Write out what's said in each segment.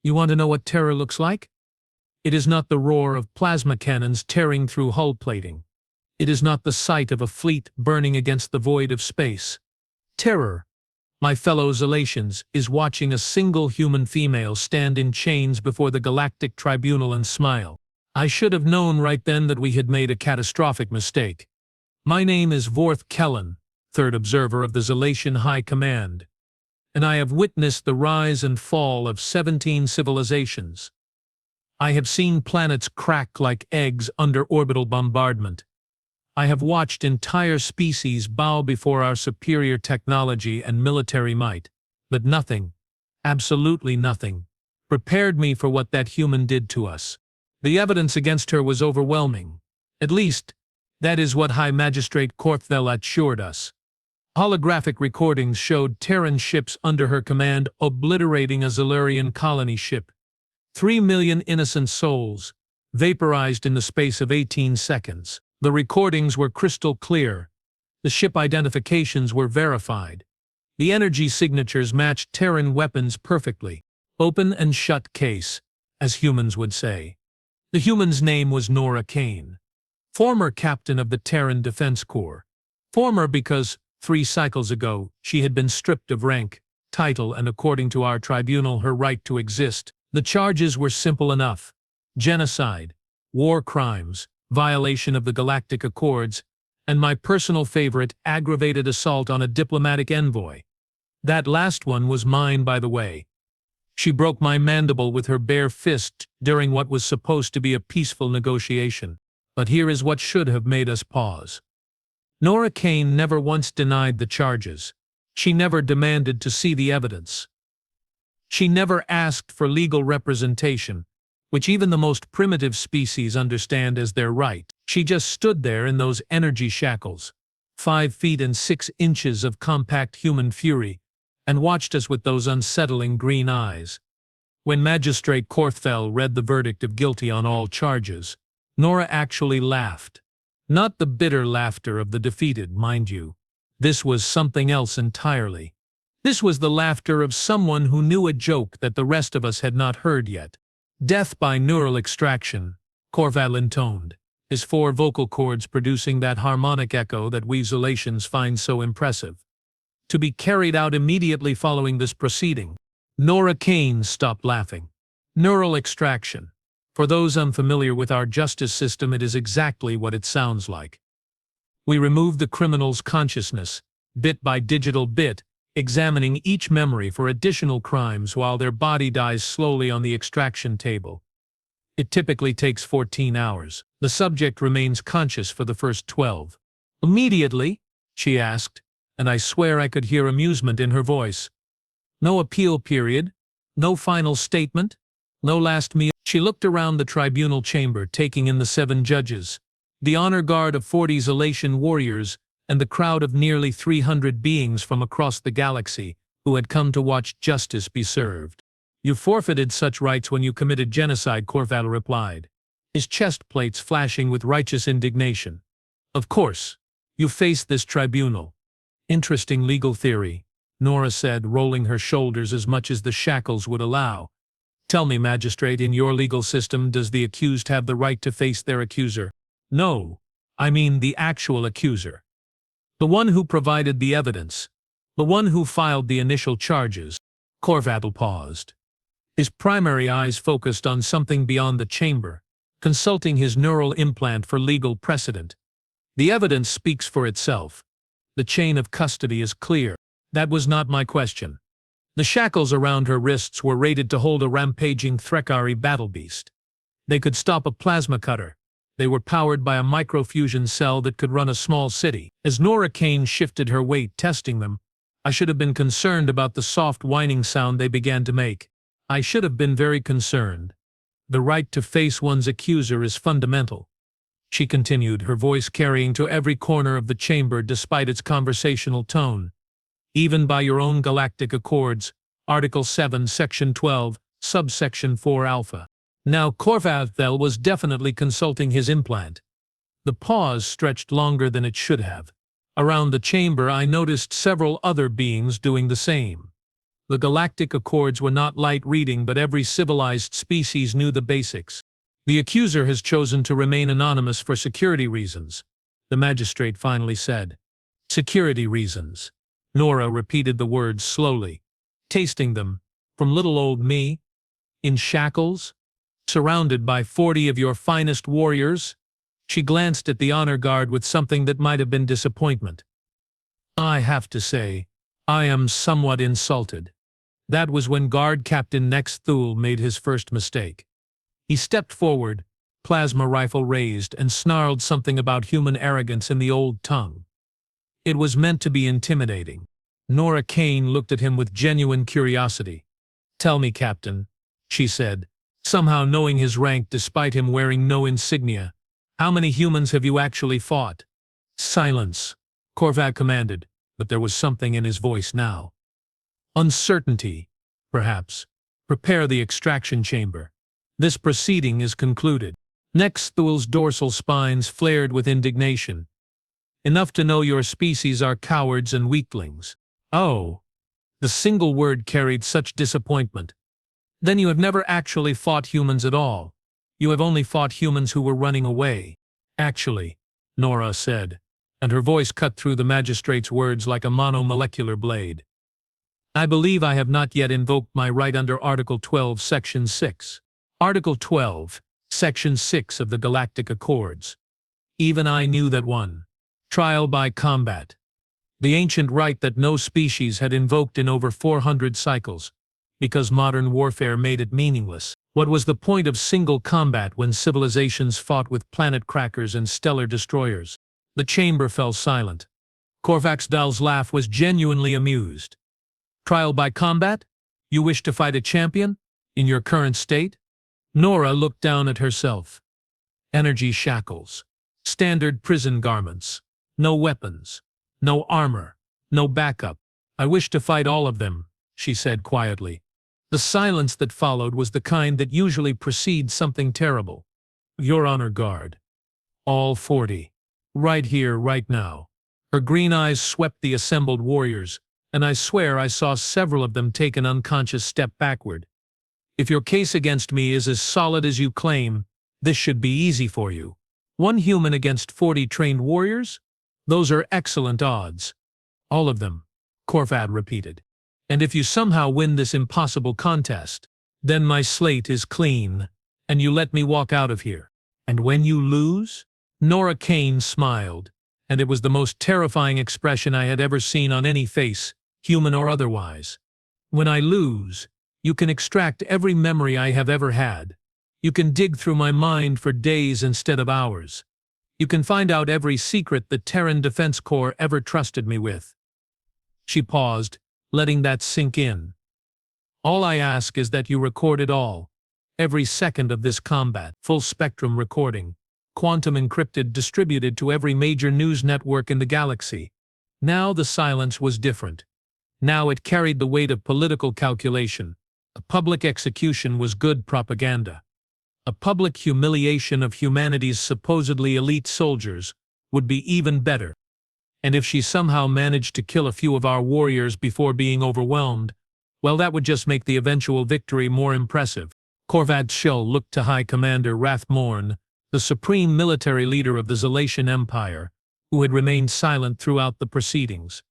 You want to know what terror looks like? It is not the roar of plasma cannons tearing through hull plating. It is not the sight of a fleet burning against the void of space. Terror, my fellow Zelations, is watching a single human female stand in chains before the Galactic Tribunal and smile. I should have known right then that we had made a catastrophic mistake. My name is Vorth Kellen, third observer of the Zelation High Command, and I have witnessed the rise and fall of 17 civilizations. I have seen planets crack like eggs under orbital bombardment. I have watched entire species bow before our superior technology and military might, but nothing, absolutely nothing, prepared me for what that human did to us. The evidence against her was overwhelming. At least, that is what High Magistrate Korthvel assured us. Holographic recordings showed Terran ships under her command obliterating a Zelurian colony ship. 3 million innocent souls, vaporized in the space of 18 seconds. The recordings were crystal clear. The ship identifications were verified. The energy signatures matched Terran weapons perfectly. Open and shut case, as humans would say. The human's name was Nora Kane, former captain of the Terran Defense Corps. Former because, 3 cycles ago, she had been stripped of rank, title, and according to our tribunal, her right to exist. The charges were simple enough: genocide, war crimes, violation of the Galactic Accords, and my personal favorite, aggravated assault on a diplomatic envoy. That last one was mine, by the way. She broke my mandible with her bare fist during what was supposed to be a peaceful negotiation. But here is what should have made us pause. Nora Kane never once denied the charges. She never demanded to see the evidence. She never asked for legal representation, which even the most primitive species understand as their right. She just stood there in those energy shackles, 5 feet and 6 inches of compact human fury, and watched us with those unsettling green eyes. When Magistrate Korthvel read the verdict of guilty on all charges, Nora actually laughed. Not the bitter laughter of the defeated, mind you. This was something else entirely. This was the laughter of someone who knew a joke that the rest of us had not heard yet. Death by neural extraction, Korthvel intoned, his 4 vocal cords producing that harmonic echo that we Zelations find so impressive. To be carried out immediately following this proceeding. Nora Kane stopped laughing. Neural extraction. For those unfamiliar with our justice system, it is exactly what it sounds like. We remove the criminal's consciousness, bit by digital bit, examining each memory for additional crimes while their body dies slowly on the extraction table. It typically takes 14 hours. The subject remains conscious for the first 12. Immediately? She asked, and I swear I could hear amusement in her voice. No appeal period? No final statement? No last meal? She looked around the tribunal chamber, taking in the 7 judges, the honor guard of 40 Zelation warriors, and the crowd of nearly 300 beings from across the galaxy who had come to watch justice be served. You forfeited such rights when you committed genocide, Korthvel replied, his chest plates flashing with righteous indignation. Of course, you face this tribunal. Interesting legal theory, Nora said, rolling her shoulders as much as the shackles would allow. Tell me, Magistrate, in your legal system, does the accused have the right to face their accuser? No, I mean the actual accuser. The one who provided the evidence. The one who filed the initial charges. Korthvel paused. His primary eyes focused on something beyond the chamber, consulting his neural implant for legal precedent. The evidence speaks for itself. The chain of custody is clear. That was not my question. The shackles around her wrists were rated to hold a rampaging Threkari battle beast. They could stop a plasma cutter. They were powered by a microfusion cell that could run a small city. As Nora Kane shifted her weight testing them, I should have been concerned about the soft whining sound they began to make. I should have been very concerned. The right to face one's accuser is fundamental, she continued, her voice carrying to every corner of the chamber despite its conversational tone. Even by your own galactic accords, Article 7, Section 12, Subsection 4 Alpha. Now Korthvel was definitely consulting his implant. The pause stretched longer than it should have. Around the chamber I noticed several other beings doing the same. The Galactic Accords were not light reading, but every civilized species knew the basics. The accuser has chosen to remain anonymous for security reasons, the magistrate finally said. Security reasons. Nora repeated the words slowly, tasting them. From little old me? In shackles? Surrounded by 40 of your finest warriors? She glanced at the honor guard with something that might have been disappointment. I have to say, I am somewhat insulted. That was when Guard Captain Nex Thule made his first mistake. He stepped forward, plasma rifle raised, and snarled something about human arrogance in the old tongue. It was meant to be intimidating. Nora Kane looked at him with genuine curiosity. Tell me, Captain, she said, somehow knowing his rank despite him wearing no insignia. How many humans have you actually fought? Silence, Korvac commanded, but there was something in his voice now. Uncertainty, perhaps. Prepare the extraction chamber. This proceeding is concluded. Nex Thule's dorsal spines flared with indignation. Enough to know your species are cowards and weaklings. Oh. The single word carried such disappointment. Then you have never actually fought humans at all. You have only fought humans who were running away. Actually, Nora said, and her voice cut through the magistrate's words like a monomolecular blade. I believe I have not yet invoked my right under Article 12, Section 6. Article 12, Section 6 of the Galactic Accords. Even I knew that one. Trial by combat. The ancient right that no species had invoked in over 400 cycles, because modern warfare made it meaningless. What was the point of single combat when civilizations fought with planet crackers and stellar destroyers? The chamber fell silent. Korvac Dahl's laugh was genuinely amused. Trial by combat? You wish to fight a champion? In your current state? Nora looked down at herself. Energy shackles. Standard prison garments. No weapons. No armor. No backup. I wish to fight all of them, she said quietly. The silence that followed was the kind that usually precedes something terrible. Your honor guard. All 40. Right here, right now. Her green eyes swept the assembled warriors, and I swear I saw several of them take an unconscious step backward. If your case against me is as solid as you claim, this should be easy for you. 1 human against 40 trained warriors? Those are excellent odds. All of them, Korvac repeated. And if you somehow win this impossible contest, then my slate is clean, and you let me walk out of here. And when you lose? Nora Kane smiled, and it was the most terrifying expression I had ever seen on any face, human or otherwise. When I lose, you can extract every memory I have ever had. You can dig through my mind for days instead of hours. You can find out every secret the Terran Defense Corps ever trusted me with. She paused, letting that sink in. All I ask is that you record it all. Every second of this combat, full spectrum recording, quantum encrypted, distributed to every major news network in the galaxy. Now the silence was different. Now it carried the weight of political calculation. A public execution was good propaganda. A public humiliation of humanity's supposedly elite soldiers would be even better. And if she somehow managed to kill a few of our warriors before being overwhelmed, well, that would just make the eventual victory more impressive. Korvac Dahl looked to High Commander Rathmorn, the supreme military leader of the Zalatian Empire, who had remained silent throughout the proceedings.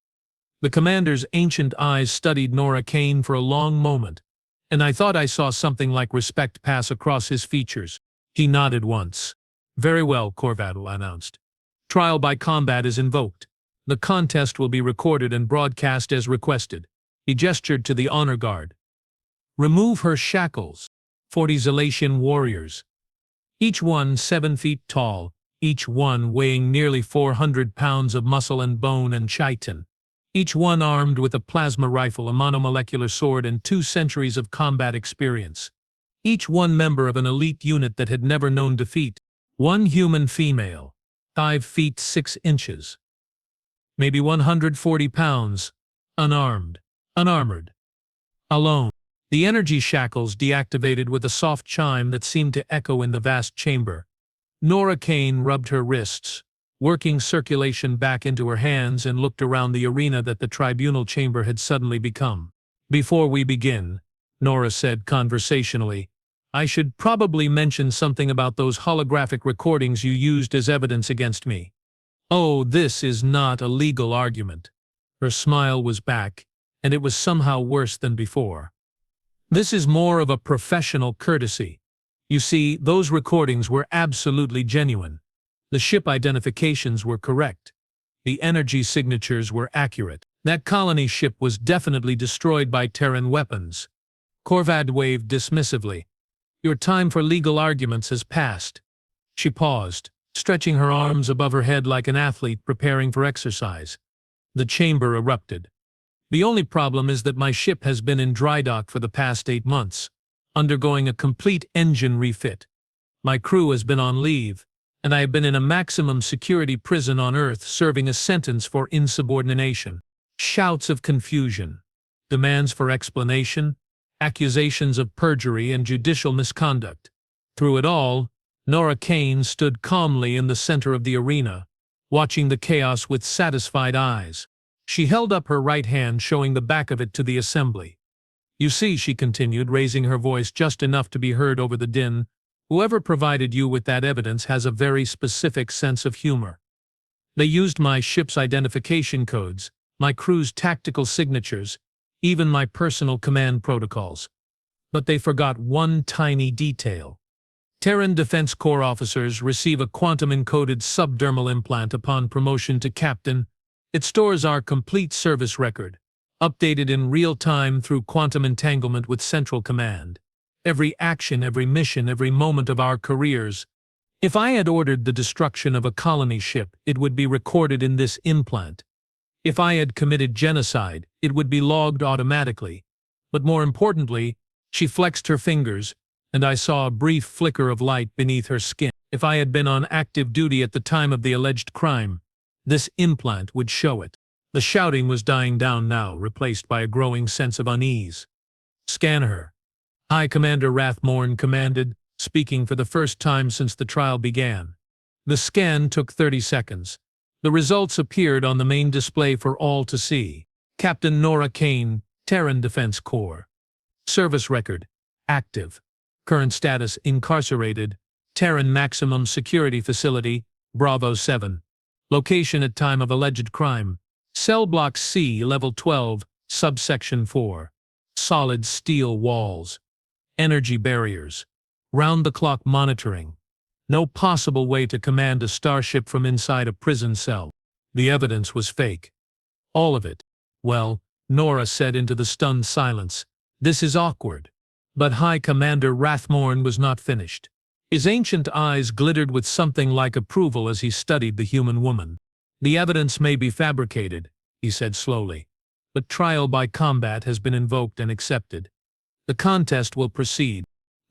The commander's ancient eyes studied Nora Kane for a long moment, and I thought I saw something like respect pass across his features. He nodded once. Very well, Korvac announced. Trial by combat is invoked. The contest will be recorded and broadcast as requested. He gestured to the honor guard. Remove her shackles. 40 Zalatian warriors. Each one 7 feet tall, each one weighing nearly 400 pounds of muscle and bone and chitin. Each one armed with a plasma rifle, a monomolecular sword, and 2 centuries of combat experience. Each one member of an elite unit that had never known defeat. 1 human female, 5 feet 6 inches. Maybe 140 pounds, unarmed, unarmored. Alone. The energy shackles deactivated with a soft chime that seemed to echo in the vast chamber. Nora Kane rubbed her wrists, working circulation back into her hands, and looked around the arena that the tribunal chamber had suddenly become. Before we begin, Nora said conversationally, I should probably mention something about those holographic recordings you used as evidence against me. Oh, this is not a legal argument. Her smile was back, and it was somehow worse than before. This is more of a professional courtesy. You see, those recordings were absolutely genuine. The ship identifications were correct. The energy signatures were accurate. That colony ship was definitely destroyed by Terran weapons. Korvad waved dismissively. Your time for legal arguments has passed. She paused, stretching her arms above her head like an athlete preparing for exercise. The chamber erupted. The only problem is that my ship has been in dry dock for the past 8 months, undergoing a complete engine refit. My crew has been on leave, and I have been in a maximum security prison on Earth serving a sentence for insubordination. Shouts of confusion, demands for explanation, accusations of perjury and judicial misconduct. Through it all, Nora Kane stood calmly in the center of the arena, watching the chaos with satisfied eyes. She held up her right hand, showing the back of it to the assembly. You see, she continued, raising her voice just enough to be heard over the din, whoever provided you with that evidence has a very specific sense of humor. They used my ship's identification codes, my crew's tactical signatures, even my personal command protocols. But they forgot one tiny detail. Terran Defense Corps officers receive a quantum-encoded subdermal implant upon promotion to captain. It stores our complete service record, updated in real time through quantum entanglement with Central Command. Every action, every mission, every moment of our careers. If I had ordered the destruction of a colony ship, it would be recorded in this implant. If I had committed genocide, it would be logged automatically. But more importantly, she flexed her fingers, and I saw a brief flicker of light beneath her skin. If I had been on active duty at the time of the alleged crime, this implant would show it. The shouting was dying down now, replaced by a growing sense of unease. Scan her. High Commander Rathmorn commanded, speaking for the first time since the trial began. The scan took 30 seconds. The results appeared on the main display for all to see. Captain Nora Kane, Terran Defense Corps. Service record, active. Current status, incarcerated. Terran Maximum Security Facility, Bravo 7. Location at time of alleged crime. Cell Block C, Level 12, Subsection 4. Solid steel walls. Energy barriers. Round-the-clock monitoring. No possible way to command a starship from inside a prison cell. The evidence was fake. All of it. Well, Nora said into the stunned silence, this is awkward. But High Commander Rathmorn was not finished. His ancient eyes glittered with something like approval as he studied the human woman. The evidence may be fabricated, he said slowly, but trial by combat has been invoked and accepted. The contest will proceed.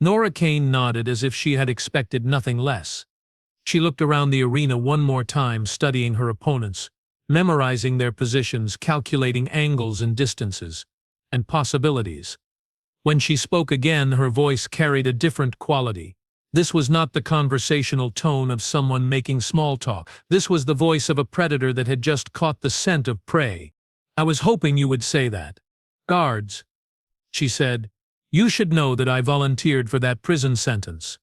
Nora Kane nodded as if she had expected nothing less. She looked around the arena one more time, studying her opponents, memorizing their positions, calculating angles and distances, and possibilities. When she spoke again, her voice carried a different quality. This was not the conversational tone of someone making small talk. This was the voice of a predator that had just caught the scent of prey. I was hoping you would say that. Guards, she said, you should know that I volunteered for that prison sentence.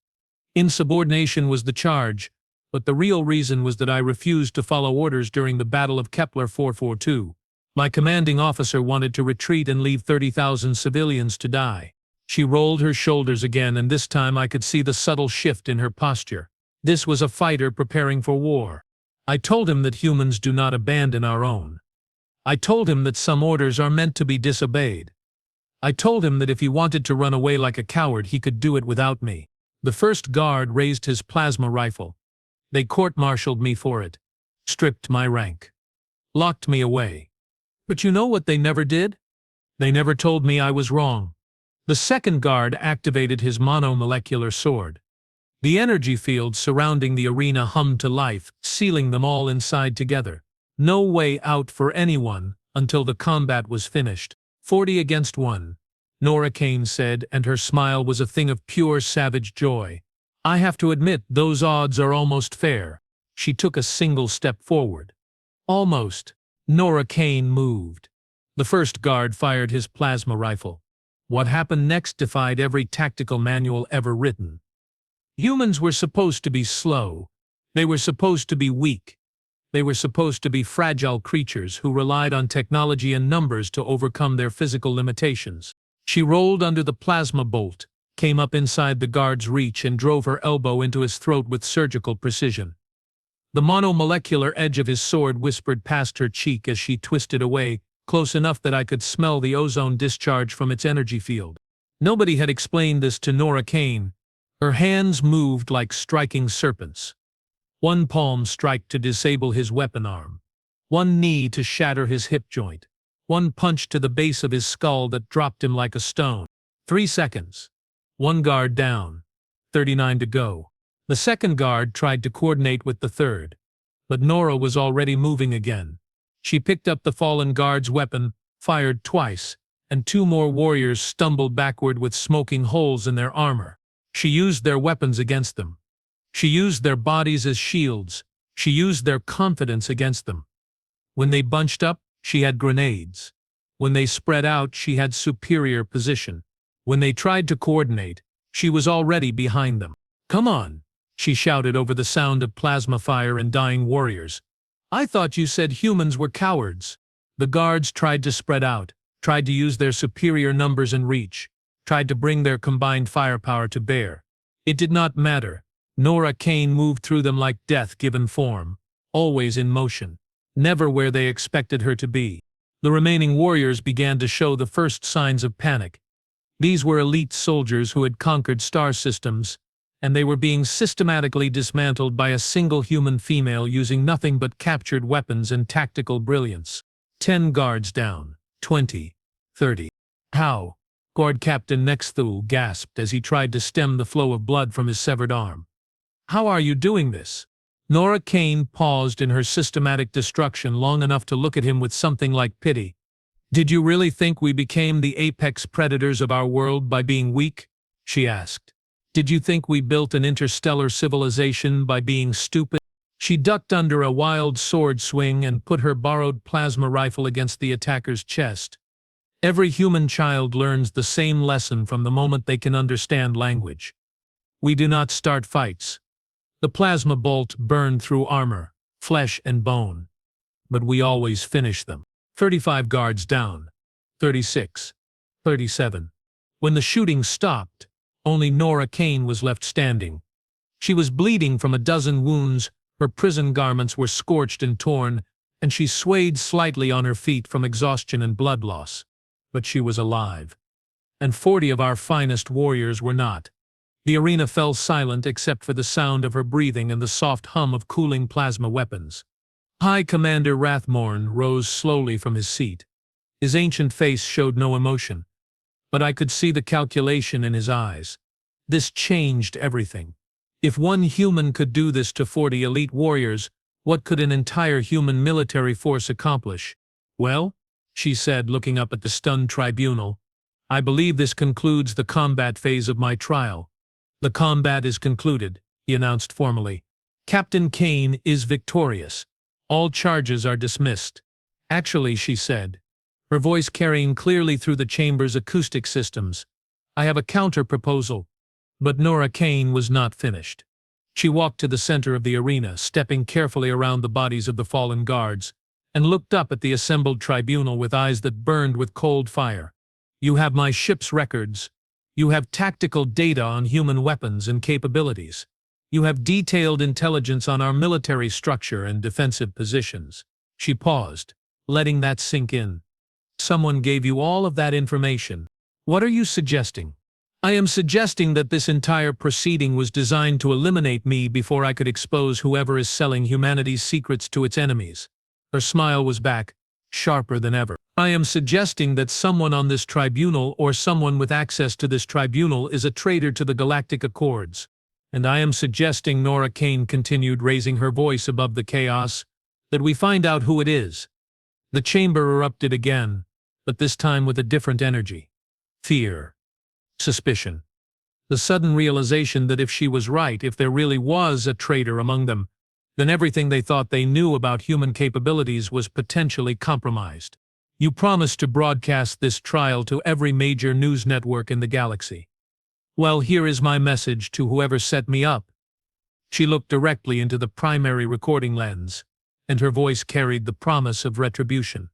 Insubordination was the charge, but the real reason was that I refused to follow orders during the Battle of Kepler 442. My commanding officer wanted to retreat and leave 30,000 civilians to die. She rolled her shoulders again, and this time I could see the subtle shift in her posture. This was a fighter preparing for war. I told him that humans do not abandon our own. I told him that some orders are meant to be disobeyed. I told him that if he wanted to run away like a coward, he could do it without me. The first guard raised his plasma rifle. They court-martialed me for it, stripped my rank, locked me away. But you know what they never did? They never told me I was wrong. The second guard activated his monomolecular sword. The energy field surrounding the arena hummed to life, sealing them all inside together. No way out for anyone until the combat was finished. 40 against 1, Nora Kane said, and her smile was a thing of pure savage joy. I have to admit, those odds are almost fair. She took a single step forward. Almost. Nora Kane moved. The first guard fired his plasma rifle. What happened next defied every tactical manual ever written. Humans were supposed to be slow. They were supposed to be weak. They were supposed to be fragile creatures who relied on technology and numbers to overcome their physical limitations. She rolled under the plasma bolt, came up inside the guard's reach and drove her elbow into his throat with surgical precision. The monomolecular edge of his sword whispered past her cheek as she twisted away, close enough that I could smell the ozone discharge from its energy field. Nobody had explained this to Nora Kane. Her hands moved like striking serpents. One palm strike to disable his weapon arm. One knee to shatter his hip joint. One punch to the base of his skull that dropped him like a stone. 3 seconds. One guard down. 39 to go. The second guard tried to coordinate with the third. But Nora was already moving again. She picked up the fallen guard's weapon, fired twice, and 2 more warriors stumbled backward with smoking holes in their armor. She used their weapons against them. She used their bodies as shields. She used their confidence against them. When they bunched up, she had grenades. When they spread out, she had superior position. When they tried to coordinate, she was already behind them. "Come on," she shouted over the sound of plasma fire and dying warriors. "I thought you said humans were cowards." The guards tried to spread out, tried to use their superior numbers and reach, tried to bring their combined firepower to bear. It did not matter. Nora Kane moved through them like death given form, always in motion, never where they expected her to be. The remaining warriors began to show the first signs of panic. These were elite soldiers who had conquered star systems, and they were being systematically dismantled by a single human female using nothing but captured weapons and tactical brilliance. 10 guards down. 20. 30. How? Guard Captain Nexthul gasped as he tried to stem the flow of blood from his severed arm. "How are you doing this?" Nora Kane paused in her systematic destruction long enough to look at him with something like pity. "Did you really think we became the apex predators of our world by being weak?" she asked. "Did you think we built an interstellar civilization by being stupid?" She ducked under a wild sword swing and put her borrowed plasma rifle against the attacker's chest. Every human child learns the same lesson from the moment they can understand language. We do not start fights. The plasma bolt burned through armor, flesh and bone. But we always finish them. 35 guards down. 36. 37. When the shooting stopped, only Nora Kane was left standing. She was bleeding from a dozen wounds, her prison garments were scorched and torn, and she swayed slightly on her feet from exhaustion and blood loss. But she was alive. And 40 of our finest warriors were not. The arena fell silent except for the sound of her breathing and the soft hum of cooling plasma weapons. High Commander Rathmorn rose slowly from his seat. His ancient face showed no emotion, but I could see the calculation in his eyes. This changed everything. If one human could do this to 40 elite warriors, what could an entire human military force accomplish? "Well," she said, looking up at the stunned tribunal, "I believe this concludes the combat phase of my trial." "The combat is concluded," he announced formally. "Captain Kane is victorious. All charges are dismissed." "Actually," she said, her voice carrying clearly through the chamber's acoustic systems, "I have a counter-proposal." But Nora Kane was not finished. She walked to the center of the arena, stepping carefully around the bodies of the fallen guards, and looked up at the assembled tribunal with eyes that burned with cold fire. "You have my ship's records. You have tactical data on human weapons and capabilities. You have detailed intelligence on our military structure and defensive positions." She paused, letting that sink in. "Someone gave you all of that information. What are you suggesting?" "I am suggesting that this entire proceeding was designed to eliminate me before I could expose whoever is selling humanity's secrets to its enemies." Her smile was back, sharper than ever. "I am suggesting that someone on this tribunal or someone with access to this tribunal is a traitor to the Galactic Accords. And I am suggesting," Nora Kane continued, raising her voice above the chaos, "that we find out who it is." The chamber erupted again, but this time with a different energy. Fear. Suspicion. The sudden realization that if she was right, if there really was a traitor among them, then everything they thought they knew about human capabilities was potentially compromised. You promised to broadcast this trial to every major news network in the galaxy. Well, here is my message to whoever set me up." She looked directly into the primary recording lens, and her voice carried the promise of retribution.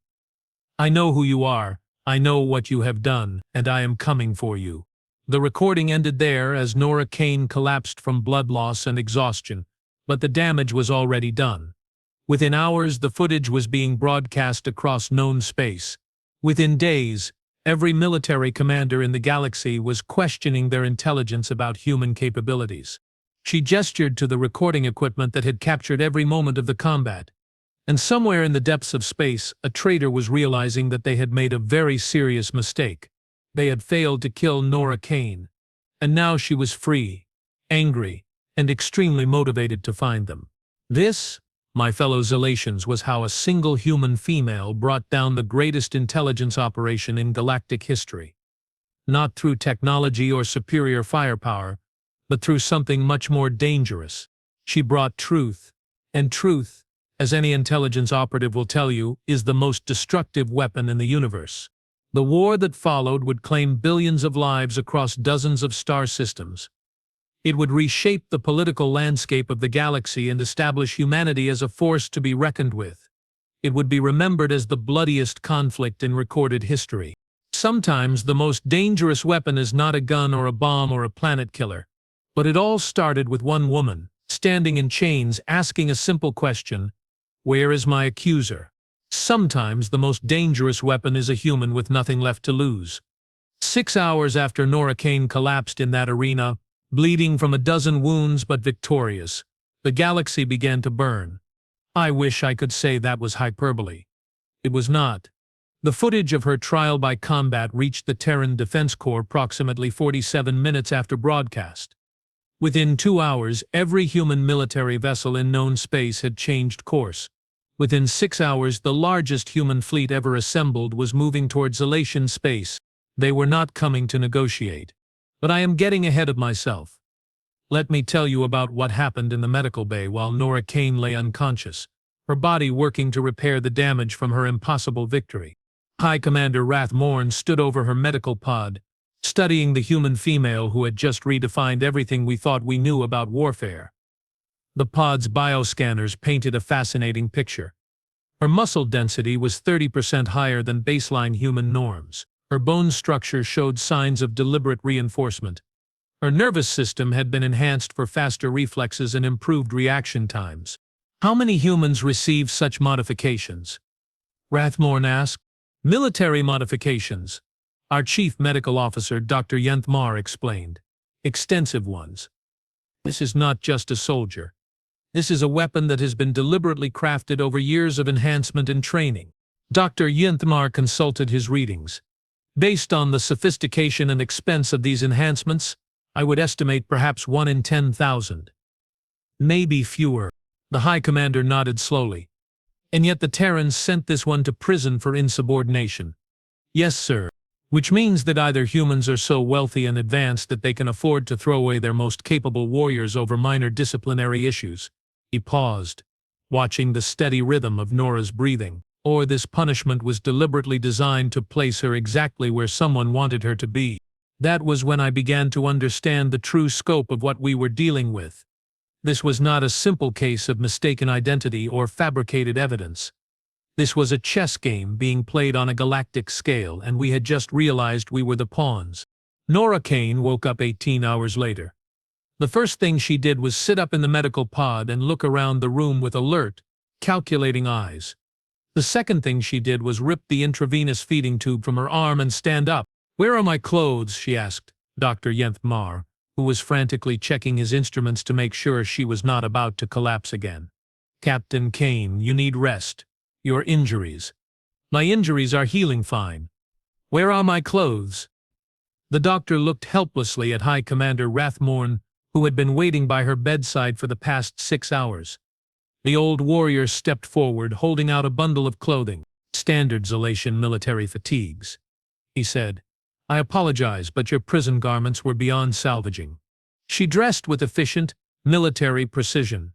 "I know who you are, I know what you have done, and I am coming for you." The recording ended there as Nora Kane collapsed from blood loss and exhaustion, but the damage was already done. Within hours, the footage was being broadcast across known space. Within days, every military commander in the galaxy was questioning their intelligence about human capabilities. She gestured to the recording equipment that had captured every moment of the combat. And somewhere in the depths of space, a traitor was realizing that they had made a very serious mistake. They had failed to kill Nora Kane. And now she was free, angry, and extremely motivated to find them. This, my fellow Zelations, was how a single human female brought down the greatest intelligence operation in galactic history. Not through technology or superior firepower, but through something much more dangerous. She brought truth, and truth, as any intelligence operative will tell you, is the most destructive weapon in the universe. The war that followed would claim billions of lives across dozens of star systems. It would reshape the political landscape of the galaxy and establish humanity as a force to be reckoned with. It would be remembered as the bloodiest conflict in recorded history. Sometimes the most dangerous weapon is not a gun or a bomb or a planet killer. But it all started with one woman, standing in chains, asking a simple question: "Where is my accuser?" Sometimes the most dangerous weapon is a human with nothing left to lose. 6 hours after Nora Kane collapsed in that arena, bleeding from a dozen wounds but victorious, the galaxy began to burn. I wish I could say that was hyperbole. It was not. The footage of her trial by combat reached the Terran Defense Corps approximately 47 minutes after broadcast. Within 2 hours, every human military vessel in known space had changed course. Within 6 hours, the largest human fleet ever assembled was moving towards Zelation space. They were not coming to negotiate. But I am getting ahead of myself. Let me tell you about what happened in the medical bay while Nora Kane lay unconscious, her body working to repair the damage from her impossible victory. High Commander Rathmorn stood over her medical pod, studying the human female who had just redefined everything we thought we knew about warfare. The pod's bioscanners painted a fascinating picture. Her muscle density was 30% higher than baseline human norms. Her bone structure showed signs of deliberate reinforcement. Her nervous system had been enhanced for faster reflexes and improved reaction times. "How many humans receive such modifications?" Rathmorn asked. "Military modifications," our chief medical officer, Dr. Yenthmar, explained. "Extensive ones. This is not just a soldier. This is a weapon that has been deliberately crafted over years of enhancement and training." Dr. Yenthmar consulted his readings. "Based on the sophistication and expense of these enhancements, I would estimate perhaps 1 in 10,000. Maybe fewer." The High Commander nodded slowly. "And yet the Terrans sent this one to prison for insubordination." "Yes, sir. Which means that either humans are so wealthy and advanced that they can afford to throw away their most capable warriors over minor disciplinary issues." He paused, watching the steady rhythm of Nora's breathing. "Or this punishment was deliberately designed to place her exactly where someone wanted her to be." That was when I began to understand the true scope of what we were dealing with. This was not a simple case of mistaken identity or fabricated evidence. This was a chess game being played on a galactic scale, and we had just realized we were the pawns. Nora Kane woke up 18 hours later. The first thing she did was sit up in the medical pod and look around the room with alert, calculating eyes. The second thing she did was rip the intravenous feeding tube from her arm and stand up. "Where are my clothes?" she asked Dr. Yenthmar, who was frantically checking his instruments to make sure she was not about to collapse again. "Captain Kane, you need rest. Your injuries." "My injuries are healing fine. Where are my clothes?" The doctor looked helplessly at High Commander Rathmorn, who had been waiting by her bedside for the past 6 hours. The old warrior stepped forward, holding out a bundle of clothing. "Standard Zelation military fatigues," he said. "I apologize, but your prison garments were beyond salvaging." She dressed with efficient, military precision.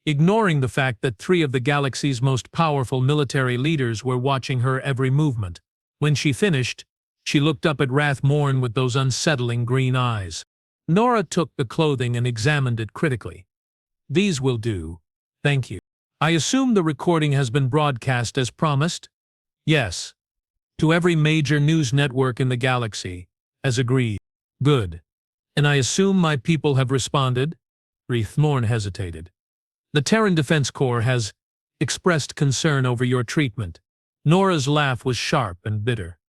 ignoring the fact that 3 of the galaxy's most powerful military leaders were watching her every movement. When she finished, she looked up at Rathmorn with those unsettling green eyes. Nora took the clothing and examined it critically. "These will do, thank you. I assume the recording has been broadcast as promised?" "Yes. To every major news network in the galaxy, as agreed." "Good. And I assume my people have responded?" Rathmorn hesitated. "The Terran Defense Corps has expressed concern over your treatment." Nora's laugh was sharp and bitter.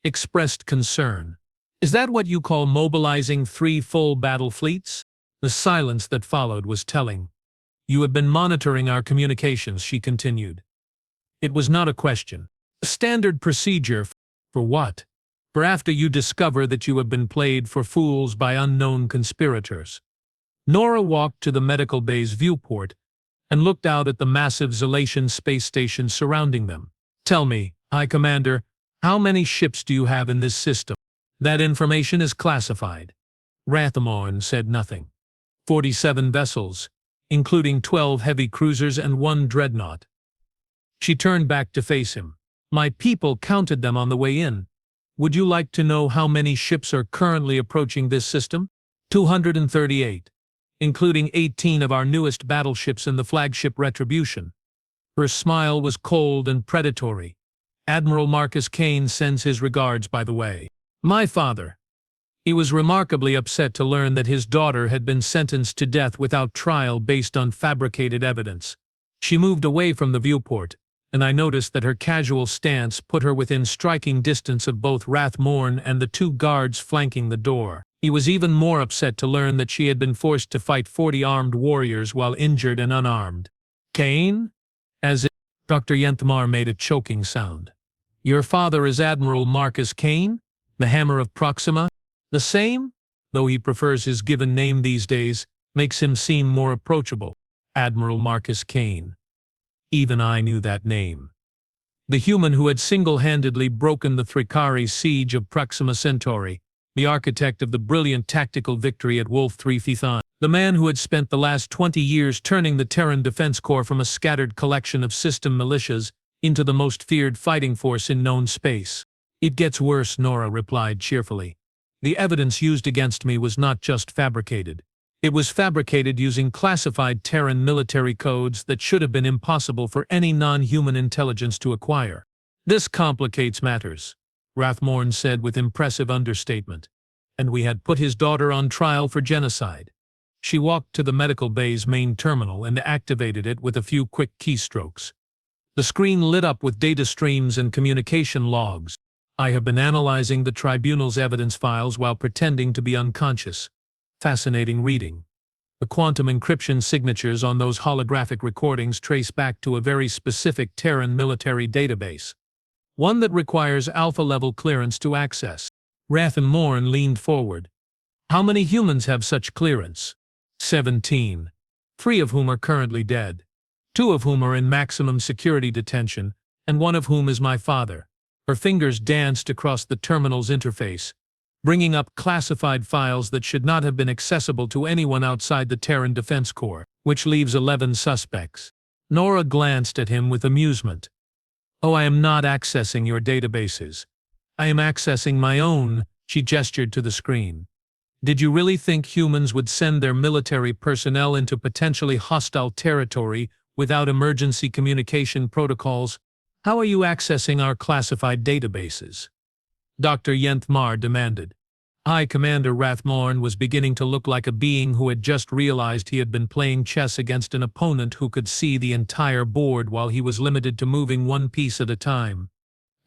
"Expressed concern? Is that what you call mobilizing 3 full battle fleets?" The silence that followed was telling. "You have been monitoring our communications," she continued. It was not a question. A standard procedure. For what? For after you discover that you have been played for fools by unknown conspirators. Nora walked to the medical bay's viewport and looked out at the massive Zalatian space station surrounding them. "Tell me, High Commander, how many ships do you have in this system?" "That information is classified." Rathmorn said nothing. 47 vessels, including 12 heavy cruisers and 1 dreadnought. She turned back to face him. "My people counted them on the way in. Would you like to know how many ships are currently approaching this system?" 238, including 18 of our newest battleships in the flagship Retribution. Her smile was cold and predatory. "Admiral Marcus Kane sends his regards, by the way." "My father." He was remarkably upset to learn that his daughter had been sentenced to death without trial based on fabricated evidence. She moved away from the viewport, and I noticed that her casual stance put her within striking distance of both Rathmorn and the 2 guards flanking the door. He was even more upset to learn that she had been forced to fight 40 armed warriors while injured and unarmed. "Kane?" As if Dr. Yenthmar made a choking sound. "Your father is Admiral Marcus Kane? The Hammer of Proxima?" "The same, though he prefers his given name these days, makes him seem more approachable." Admiral Marcus Kane. Even I knew that name. The human who had single-handedly broken the Thrikari siege of Proxima Centauri, the architect of the brilliant tactical victory at Wolf 3 Thethon, the man who had spent the last 20 years turning the Terran Defense Corps from a scattered collection of system militias into the most feared fighting force in known space. "It gets worse," Nora replied cheerfully. "The evidence used against me was not just fabricated. It was fabricated using classified Terran military codes that should have been impossible for any non-human intelligence to acquire." "This complicates matters," Rathmorn said with impressive understatement. "And we had put his daughter on trial for genocide." She walked to the medical bay's main terminal and activated it with a few quick keystrokes. The screen lit up with data streams and communication logs. "I have been analyzing the tribunal's evidence files while pretending to be unconscious." Fascinating reading. The quantum encryption signatures on those holographic recordings trace back to a very specific Terran military database, one that requires alpha-level clearance to access. Rathmorn leaned forward. "How many humans have such clearance?" 17, 3 of whom are currently dead, 2 of whom are in maximum security detention, and 1 of whom is my father." Her fingers danced across the terminal's interface, bringing up classified files that should not have been accessible to anyone outside the Terran Defense Corps, which leaves 11 suspects. Nora glanced at him with amusement. "Oh, I am not accessing your databases. I am accessing my own," she gestured to the screen. "Did you really think humans would send their military personnel into potentially hostile territory without emergency communication protocols? How are you accessing our classified databases?" Dr. Yenthmar demanded. High Commander Rathmorn was beginning to look like a being who had just realized he had been playing chess against an opponent who could see the entire board while he was limited to moving 1 piece at a time.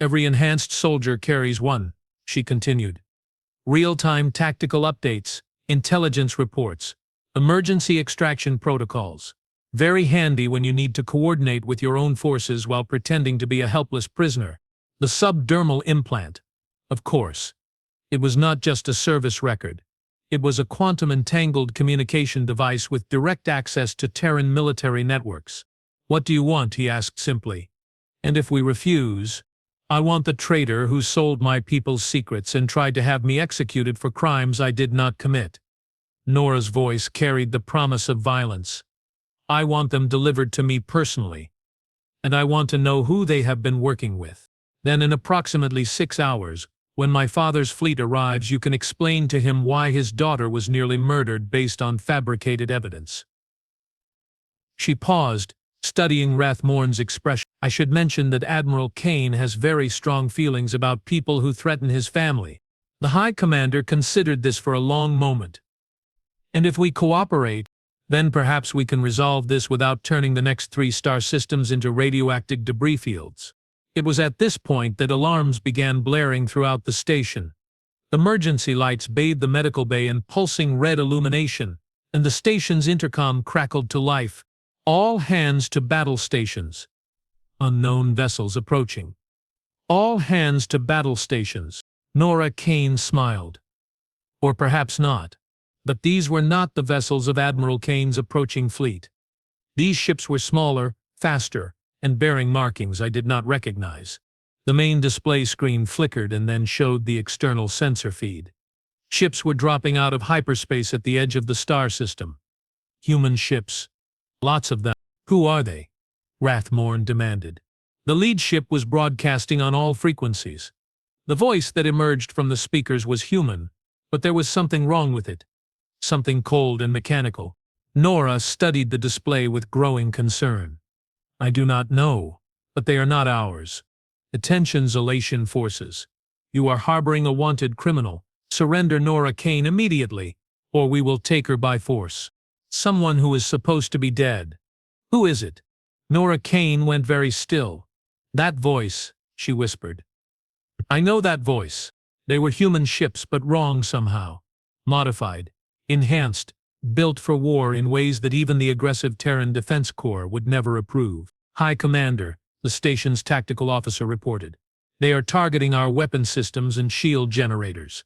"Every enhanced soldier carries 1, she continued. "Real-time tactical updates, intelligence reports, emergency extraction protocols. Very handy when you need to coordinate with your own forces while pretending to be a helpless prisoner. The subdermal implant. Of course. It was not just a service record. It was a quantum-entangled communication device with direct access to Terran military networks. "What do you want?" he asked simply. "And if we refuse?" "I want the traitor who sold my people's secrets and tried to have me executed for crimes I did not commit." Nora's voice carried the promise of violence. I want them delivered to me personally. And I want to know who they have been working with. Then in approximately 6 hours, when my father's fleet arrives, you can explain to him why his daughter was nearly murdered based on fabricated evidence." She paused, studying Rathmorn's expression. "I should mention that Admiral Kane has very strong feelings about people who threaten his family." The High Commander considered this for a long moment. "And if we cooperate, then perhaps we can resolve this without turning the next 3 star systems into radioactive debris fields." It was at this point that alarms began blaring throughout the station. Emergency lights bathed the medical bay in pulsing red illumination, and the station's intercom crackled to life. "All hands to battle stations. Unknown vessels approaching. All hands to battle stations." Nora Kane smiled. Or perhaps not. But these were not the vessels of Admiral Kane's approaching fleet. These ships were smaller, faster, and bearing markings I did not recognize. The main display screen flickered and then showed the external sensor feed. Ships were dropping out of hyperspace at the edge of the star system. Human ships. Lots of them. "Who are they?" Rathmorn demanded. The lead ship was broadcasting on all frequencies. The voice that emerged from the speakers was human, but there was something wrong with it. Something cold and mechanical. Nora studied the display with growing concern. "I do not know, but they are not ours. Attention, Zalatian forces. You are harboring a wanted criminal. Surrender Nora Kane immediately, or we will take her by force. Someone who is supposed to be dead." "Who is it?" Nora Kane went very still. "That voice," she whispered. "I know that voice. They were human ships, but wrong somehow. Modified, enhanced, built for war in ways that even the aggressive Terran Defense Corps would never approve." "High Commander," the station's tactical officer reported. "They are targeting our weapon systems and shield generators.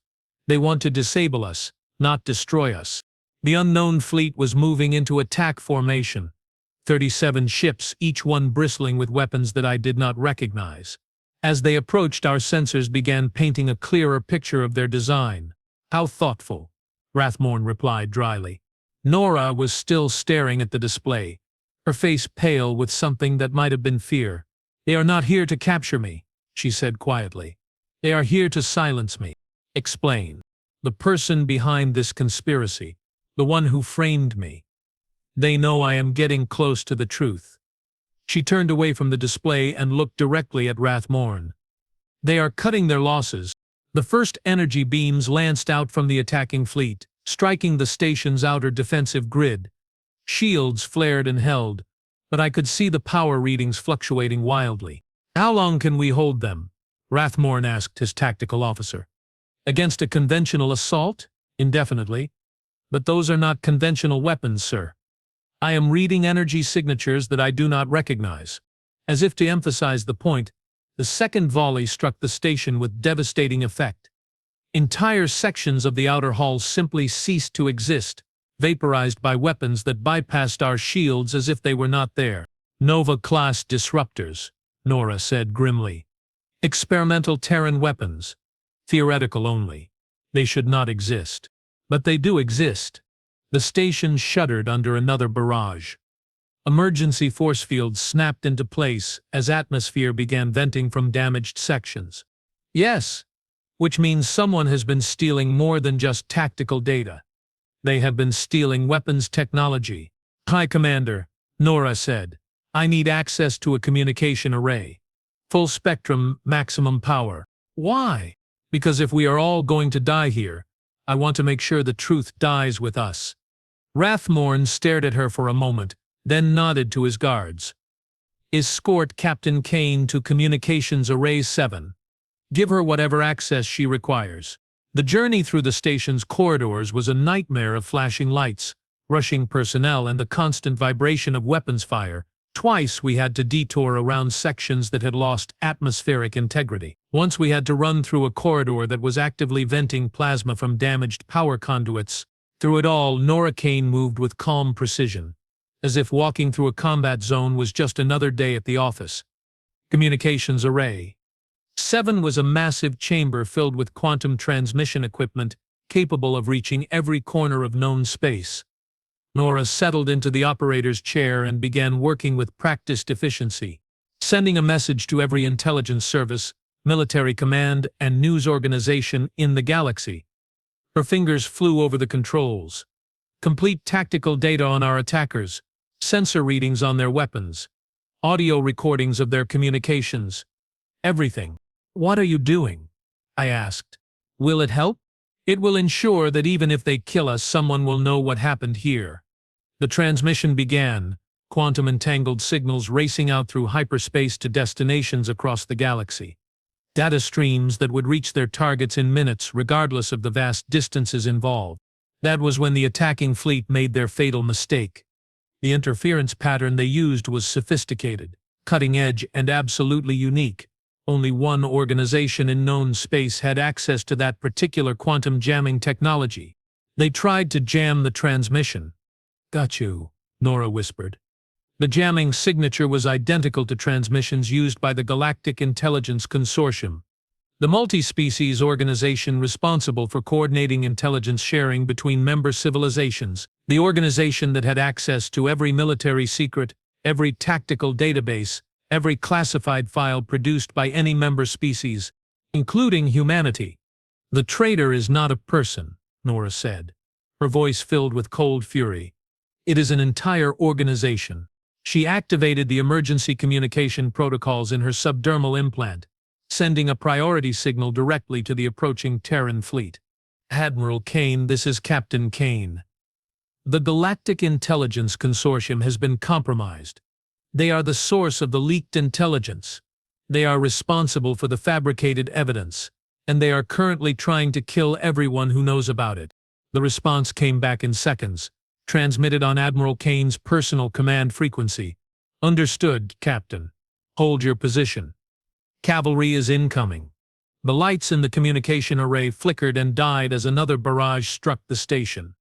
They want to disable us, not destroy us." The unknown fleet was moving into attack formation. 37 ships, each one bristling with weapons that I did not recognize. As they approached, our sensors began painting a clearer picture of their design. "How thoughtful," Rathmorn replied dryly. Nora was still staring at the display, her face pale with something that might have been fear. "They are not here to capture me," she said quietly. "They are here to silence me." "Explain." "The person behind this conspiracy, the one who framed me. They know I am getting close to the truth." She turned away from the display and looked directly at Rathmorn. "They are cutting their losses." The first energy beams lanced out from the attacking fleet, striking the station's outer defensive grid. Shields flared and held, but I could see the power readings fluctuating wildly. "How long can we hold them?" Rathmorn asked his tactical officer. "Against a conventional assault? Indefinitely. But those are not conventional weapons, sir. I am reading energy signatures that I do not recognize." As if to emphasize the point, the second volley struck the station with devastating effect. Entire sections of the outer hull simply ceased to exist, vaporized by weapons that bypassed our shields as if they were not there. "Nova-class disruptors," Nora said grimly. "Experimental Terran weapons. Theoretical only. They should not exist. But they do exist." The station shuddered under another barrage. Emergency force fields snapped into place as atmosphere began venting from damaged sections. "Yes, which means someone has been stealing more than just tactical data. They have been stealing weapons technology." "High Commander," Nora said, "I need access to a communication array. Full spectrum, maximum power." "Why?" "Because if we are all going to die here, I want to make sure the truth dies with us." Rathmorn stared at her for a moment, then nodded to his guards. "Escort Captain Kane to Communications Array 7. Give her whatever access she requires." The journey through the station's corridors was a nightmare of flashing lights, rushing personnel, and the constant vibration of weapons fire. Twice we had to detour around sections that had lost atmospheric integrity. Once we had to run through a corridor that was actively venting plasma from damaged power conduits. Through it all, Nora Kane moved with calm precision, as if walking through a combat zone was just another day at the office. Communications Array 7 was a massive chamber filled with quantum transmission equipment capable of reaching every corner of known space. Nora settled into the operator's chair and began working with practiced efficiency, sending a message to every intelligence service, military command, and news organization in the galaxy. Her fingers flew over the controls. Complete tactical data on our attackers, sensor readings on their weapons, audio recordings of their communications. Everything. "What are you doing?" I asked. "Will it help?" "It will ensure that even if they kill us, someone will know what happened here." The transmission began, quantum entangled signals racing out through hyperspace to destinations across the galaxy. Data streams that would reach their targets in minutes regardless of the vast distances involved. That was when the attacking fleet made their fatal mistake. The interference pattern they used was sophisticated, cutting-edge, and absolutely unique. Only one organization in known space had access to that particular quantum jamming technology. They tried to jam the transmission. "Got you," Nora whispered. The jamming signature was identical to transmissions used by the Galactic Intelligence Consortium, the multi-species organization responsible for coordinating intelligence sharing between member civilizations, the organization that had access to every military secret, every tactical database, every classified file produced by any member species, including humanity. "The traitor is not a person," Nora said, her voice filled with cold fury. "It is an entire organization." She activated the emergency communication protocols in her subdermal implant, sending a priority signal directly to the approaching Terran fleet. "Admiral Kane, this is Captain Kane. The Galactic Intelligence Consortium has been compromised. They are the source of the leaked intelligence. They are responsible for the fabricated evidence, and they are currently trying to kill everyone who knows about it." The response came back in seconds, transmitted on Admiral Kane's personal command frequency. "Understood, Captain. Hold your position. Cavalry is incoming." The lights in the communication array flickered and died as another barrage struck the station.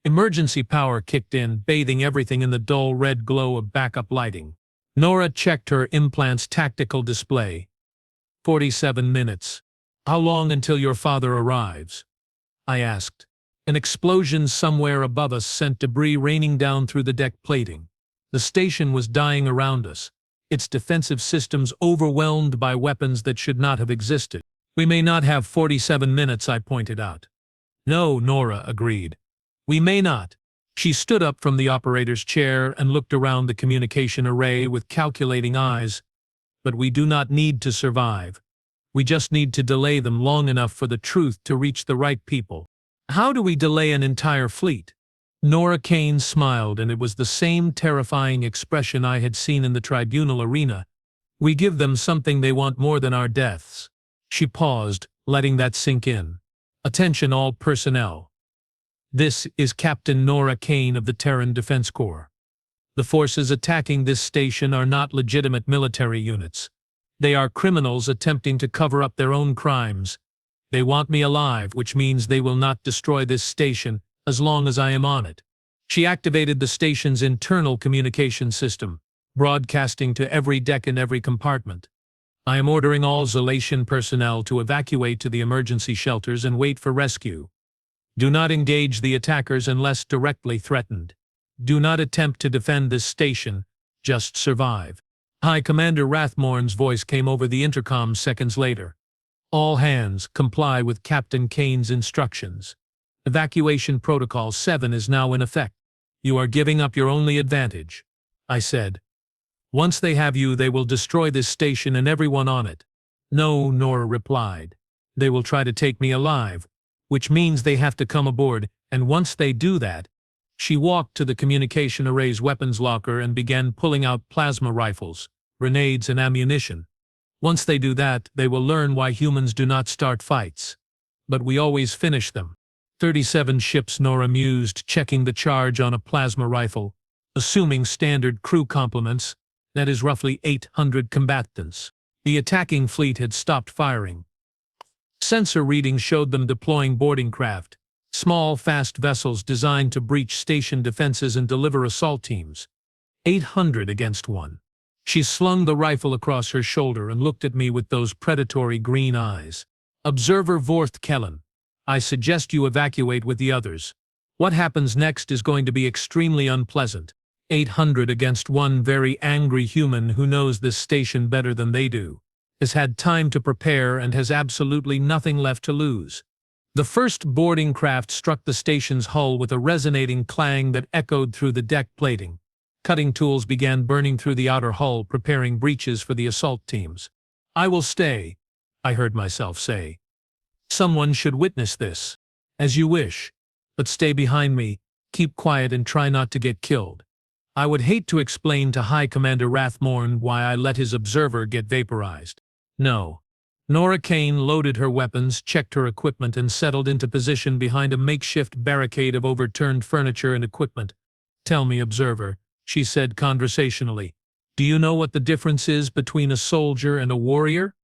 Emergency power kicked in, bathing everything in the dull red glow of backup lighting. Nora checked her implant's tactical display. 47 minutes. "How long until your father arrives?" I asked. An explosion somewhere above us sent debris raining down through the deck plating. The station was dying around us, its defensive systems overwhelmed by weapons that should not have existed. "We may not have 47 minutes, I pointed out. "No," Nora agreed. "We may not." She stood up from the operator's chair and looked around the communication array with calculating eyes. "But we do not need to survive. We just need to delay them long enough for the truth to reach the right people." "How do we delay an entire fleet?" Nora Kane smiled, and it was the same terrifying expression I had seen in the tribunal arena. "We give them something they want more than our deaths." She paused, letting that sink in. "Attention all personnel. This is Captain Nora Kane of the Terran Defense Corps. The forces attacking this station are not legitimate military units. They are criminals attempting to cover up their own crimes. They want me alive, which means they will not destroy this station as long as I am on it." She activated the station's internal communication system, broadcasting to every deck and every compartment. "I am ordering all Zalatian personnel to evacuate to the emergency shelters and wait for rescue. Do not engage the attackers unless directly threatened. Do not attempt to defend this station, just survive." High Commander Rathmorn's voice came over the intercom seconds later. "All hands, comply with Captain Kane's instructions. Evacuation Protocol 7 is now in effect. You are giving up your only advantage," I said. "Once they have you, they will destroy this station and everyone on it." "No," Nora replied. "They will try to take me alive, which means they have to come aboard, and once they do that..." She walked to the communication array's weapons locker and began pulling out plasma rifles, grenades, and ammunition. "Once they do that, they will learn why humans do not start fights. But we always finish them." 37 ships, Nora mused, checking the charge on a plasma rifle. Assuming standard crew complements, that is roughly 800 combatants. The attacking fleet had stopped firing. Sensor readings showed them deploying boarding craft, small, fast vessels designed to breach station defenses and deliver assault teams. 800 against one. She slung the rifle across her shoulder and looked at me with those predatory green eyes. "Observer Vorth Kellen, I suggest you evacuate with the others. What happens next is going to be extremely unpleasant. 800 against one very angry human who knows this station better than they do, has had time to prepare and has absolutely nothing left to lose. The first boarding craft struck the station's hull with a resonating clang that echoed through the deck plating. Cutting tools began burning through the outer hull, preparing breaches for the assault teams. "I will stay," I heard myself say. "Someone should witness this." "As you wish. But stay behind me, keep quiet and try not to get killed." I would hate to explain to High Commander Rathmorn why I let his observer get vaporized. No. Nora Kane loaded her weapons, checked her equipment, and settled into position behind a makeshift barricade of overturned furniture and equipment. "Tell me, observer," she said conversationally, "do you know what the difference is between a soldier and a warrior?"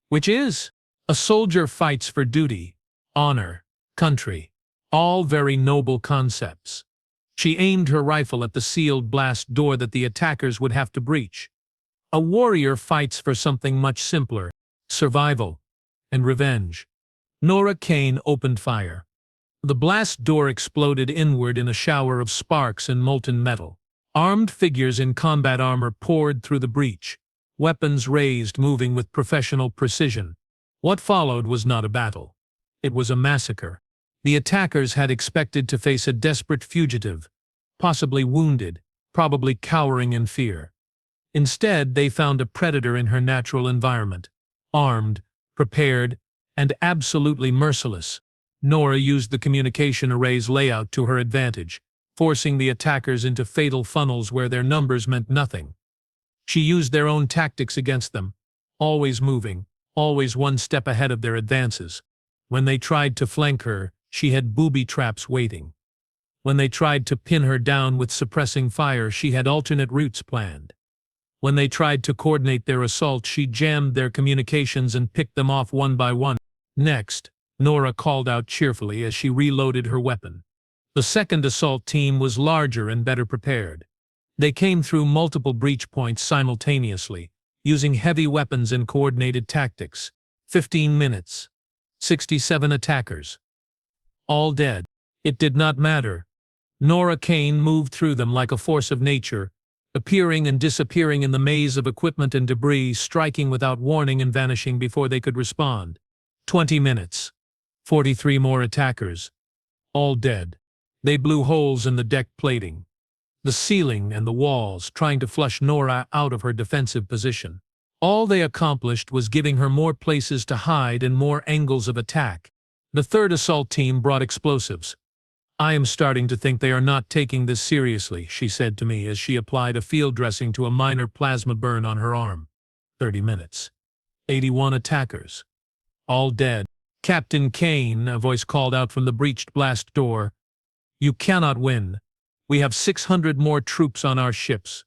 "Which is?" "A soldier fights for duty, honor, country. All very noble concepts." She aimed her rifle at the sealed blast door that the attackers would have to breach. "A warrior fights for something much simpler, survival and revenge." Nora Kane opened fire. The blast door exploded inward in a shower of sparks and molten metal. Armed figures in combat armor poured through the breach, weapons raised, moving with professional precision. What followed was not a battle. It was a massacre. The attackers had expected to face a desperate fugitive, possibly wounded, probably cowering in fear. Instead, they found a predator in her natural environment, armed, prepared, and absolutely merciless. Nora used the communication array's layout to her advantage, forcing the attackers into fatal funnels where their numbers meant nothing. She used their own tactics against them, always moving, always one step ahead of their advances. When they tried to flank her, she had booby traps waiting. When they tried to pin her down with suppressing fire, she had alternate routes planned. When they tried to coordinate their assault, she jammed their communications and picked them off one by one. "Next," Nora called out cheerfully as she reloaded her weapon. The second assault team was larger and better prepared. They came through multiple breach points simultaneously, using heavy weapons and coordinated tactics. 15 minutes. 67 attackers. All dead. It did not matter. Nora Kane moved through them like a force of nature, appearing and disappearing in the maze of equipment and debris, striking without warning and vanishing before they could respond. 20 minutes. 43 more attackers. All dead. They blew holes in the deck plating, the ceiling and the walls, trying to flush Nora out of her defensive position. All they accomplished was giving her more places to hide and more angles of attack. The third assault team brought explosives. "I am starting to think they are not taking this seriously," she said to me as she applied a field dressing to a minor plasma burn on her arm. 30 minutes. 81 attackers. All dead. "Captain Kane," a voice called out from the breached blast door, "you cannot win. We have 600 more troops on our ships.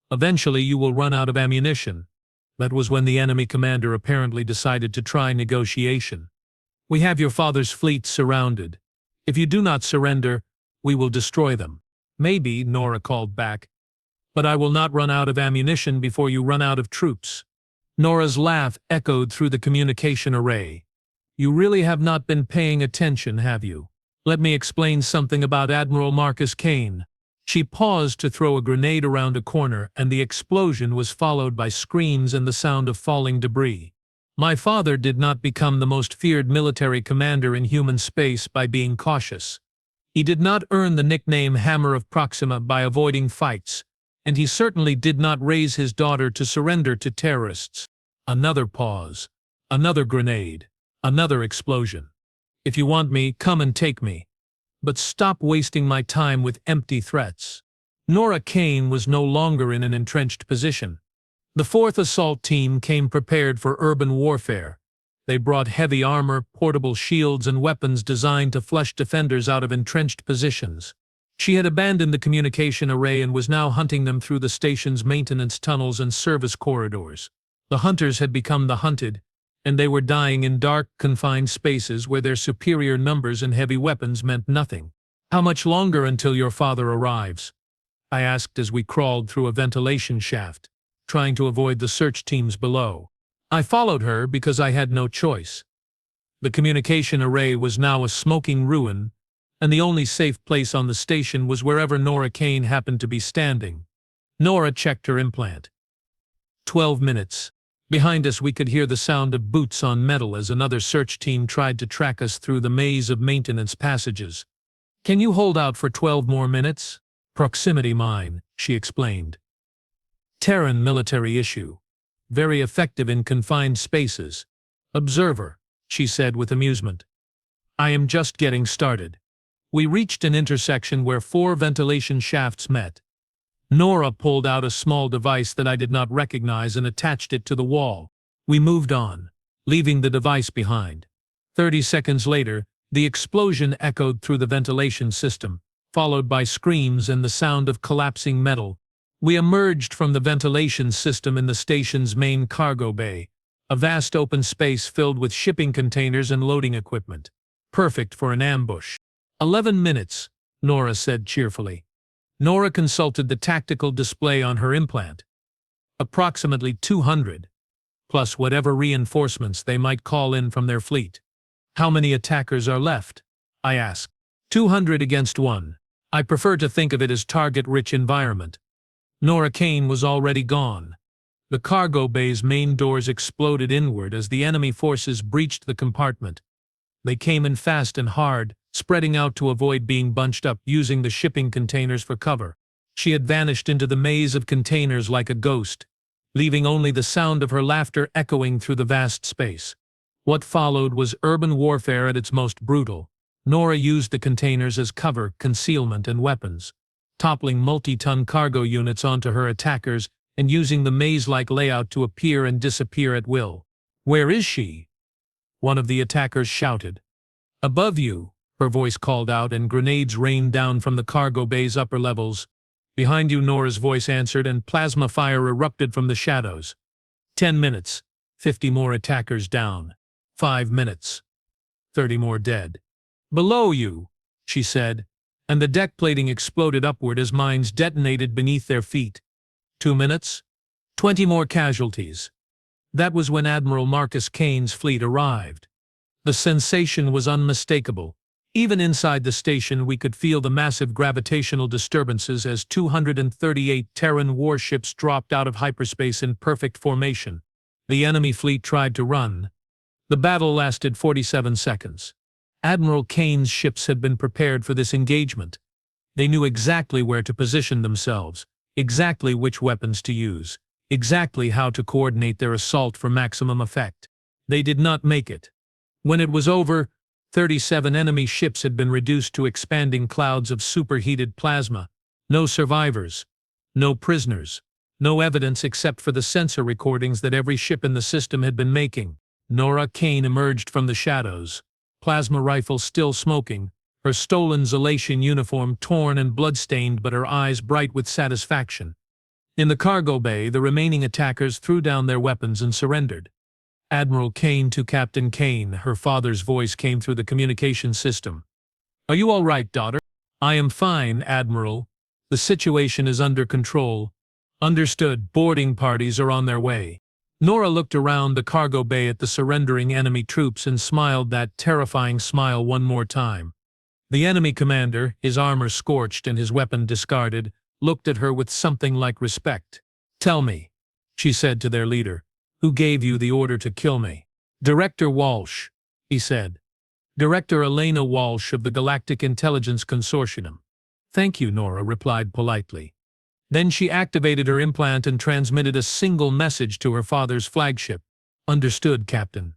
Eventually you will run out of ammunition." That was when the enemy commander apparently decided to try negotiation. "We have your father's fleet surrounded. If you do not surrender, we will destroy them." "Maybe," Nora called back, "but I will not run out of ammunition before you run out of troops." Nora's laugh echoed through the communication array. "You really have not been paying attention, have you? Let me explain something about Admiral Marcus Kane." She paused to throw a grenade around a corner, and the explosion was followed by screams and the sound of falling debris. "My father did not become the most feared military commander in human space by being cautious. He did not earn the nickname Hammer of Proxima by avoiding fights, and he certainly did not raise his daughter to surrender to terrorists." Another pause. Another grenade. Another explosion. "If you want me, come and take me. But stop wasting my time with empty threats." Nora Kane was no longer in an entrenched position. The fourth assault team came prepared for urban warfare. They brought heavy armor, portable shields, and weapons designed to flush defenders out of entrenched positions. She had abandoned the communication array and was now hunting them through the station's maintenance tunnels and service corridors. The hunters had become the hunted, and they were dying in dark, confined spaces where their superior numbers and heavy weapons meant nothing. "How much longer until your father arrives?" I asked as we crawled through a ventilation shaft, trying to avoid the search teams below. I followed her because I had no choice. The communication array was now a smoking ruin, and the only safe place on the station was wherever Nora Kane happened to be standing. Nora checked her implant. 12 minutes. Behind us we could hear the sound of boots on metal as another search team tried to track us through the maze of maintenance passages. Can you hold out for 12 more minutes? Proximity mine, she explained. Terran military issue. Very effective in confined spaces. Observer, she said with amusement. I am just getting started. We reached an intersection where 4 ventilation shafts met. Nora pulled out a small device that I did not recognize and attached it to the wall. We moved on, leaving the device behind. 30 seconds later, the explosion echoed through the ventilation system, followed by screams and the sound of collapsing metal. We emerged from the ventilation system in the station's main cargo bay, a vast open space filled with shipping containers and loading equipment. Perfect for an ambush. 11 minutes, Nora said cheerfully. Nora consulted the tactical display on her implant. Approximately 200, plus whatever reinforcements they might call in from their fleet. How many attackers are left? I asked. 200 against 1. I prefer to think of it as target-rich environment. Nora Kane was already gone. The cargo bay's main doors exploded inward as the enemy forces breached the compartment. They came in fast and hard, spreading out to avoid being bunched up using the shipping containers for cover. She had vanished into the maze of containers like a ghost, leaving only the sound of her laughter echoing through the vast space. What followed was urban warfare at its most brutal. Nora used the containers as cover, concealment, and weapons, toppling multi-ton cargo units onto her attackers and using the maze-like layout to appear and disappear at will. Where is she? One of the attackers shouted. Above you, her voice called out, and grenades rained down from the cargo bay's upper levels. Behind you, Nora's voice answered, and plasma fire erupted from the shadows. 10 minutes. 50 more attackers down. 5 minutes. 30 more dead. Below you, she said, and the deck plating exploded upward as mines detonated beneath their feet. 2 minutes. 20 more casualties. That was when Admiral Marcus Kane's fleet arrived. The sensation was unmistakable. Even inside the station we could feel the massive gravitational disturbances as 238 Terran warships dropped out of hyperspace in perfect formation. The enemy fleet tried to run. The battle lasted 47 seconds. Admiral Kane's ships had been prepared for this engagement. They knew exactly where to position themselves, exactly which weapons to use, exactly how to coordinate their assault for maximum effect. They did not make it. When it was over, 37 enemy ships had been reduced to expanding clouds of superheated plasma. No survivors. No prisoners. No evidence except for the sensor recordings that every ship in the system had been making. Nora Kane emerged from the shadows, plasma rifle still smoking, her stolen Zalatian uniform torn and blood-stained but her eyes bright with satisfaction. In the cargo bay, the remaining attackers threw down their weapons and surrendered. Admiral Kane to Captain Kane, her father's voice came through the communication system. Are you all right, daughter? I am fine, Admiral. The situation is under control. Understood. Boarding parties are on their way. Nora looked around the cargo bay at the surrendering enemy troops and smiled that terrifying smile one more time. The enemy commander, his armor scorched and his weapon discarded, looked at her with something like respect. Tell me, she said to their leader, who gave you the order to kill me? Director Walsh, he said. Director Elena Walsh of the Galactic Intelligence Consortium. Thank you, Nora replied politely. Then she activated her implant and transmitted a single message to her father's flagship. Understood, Captain.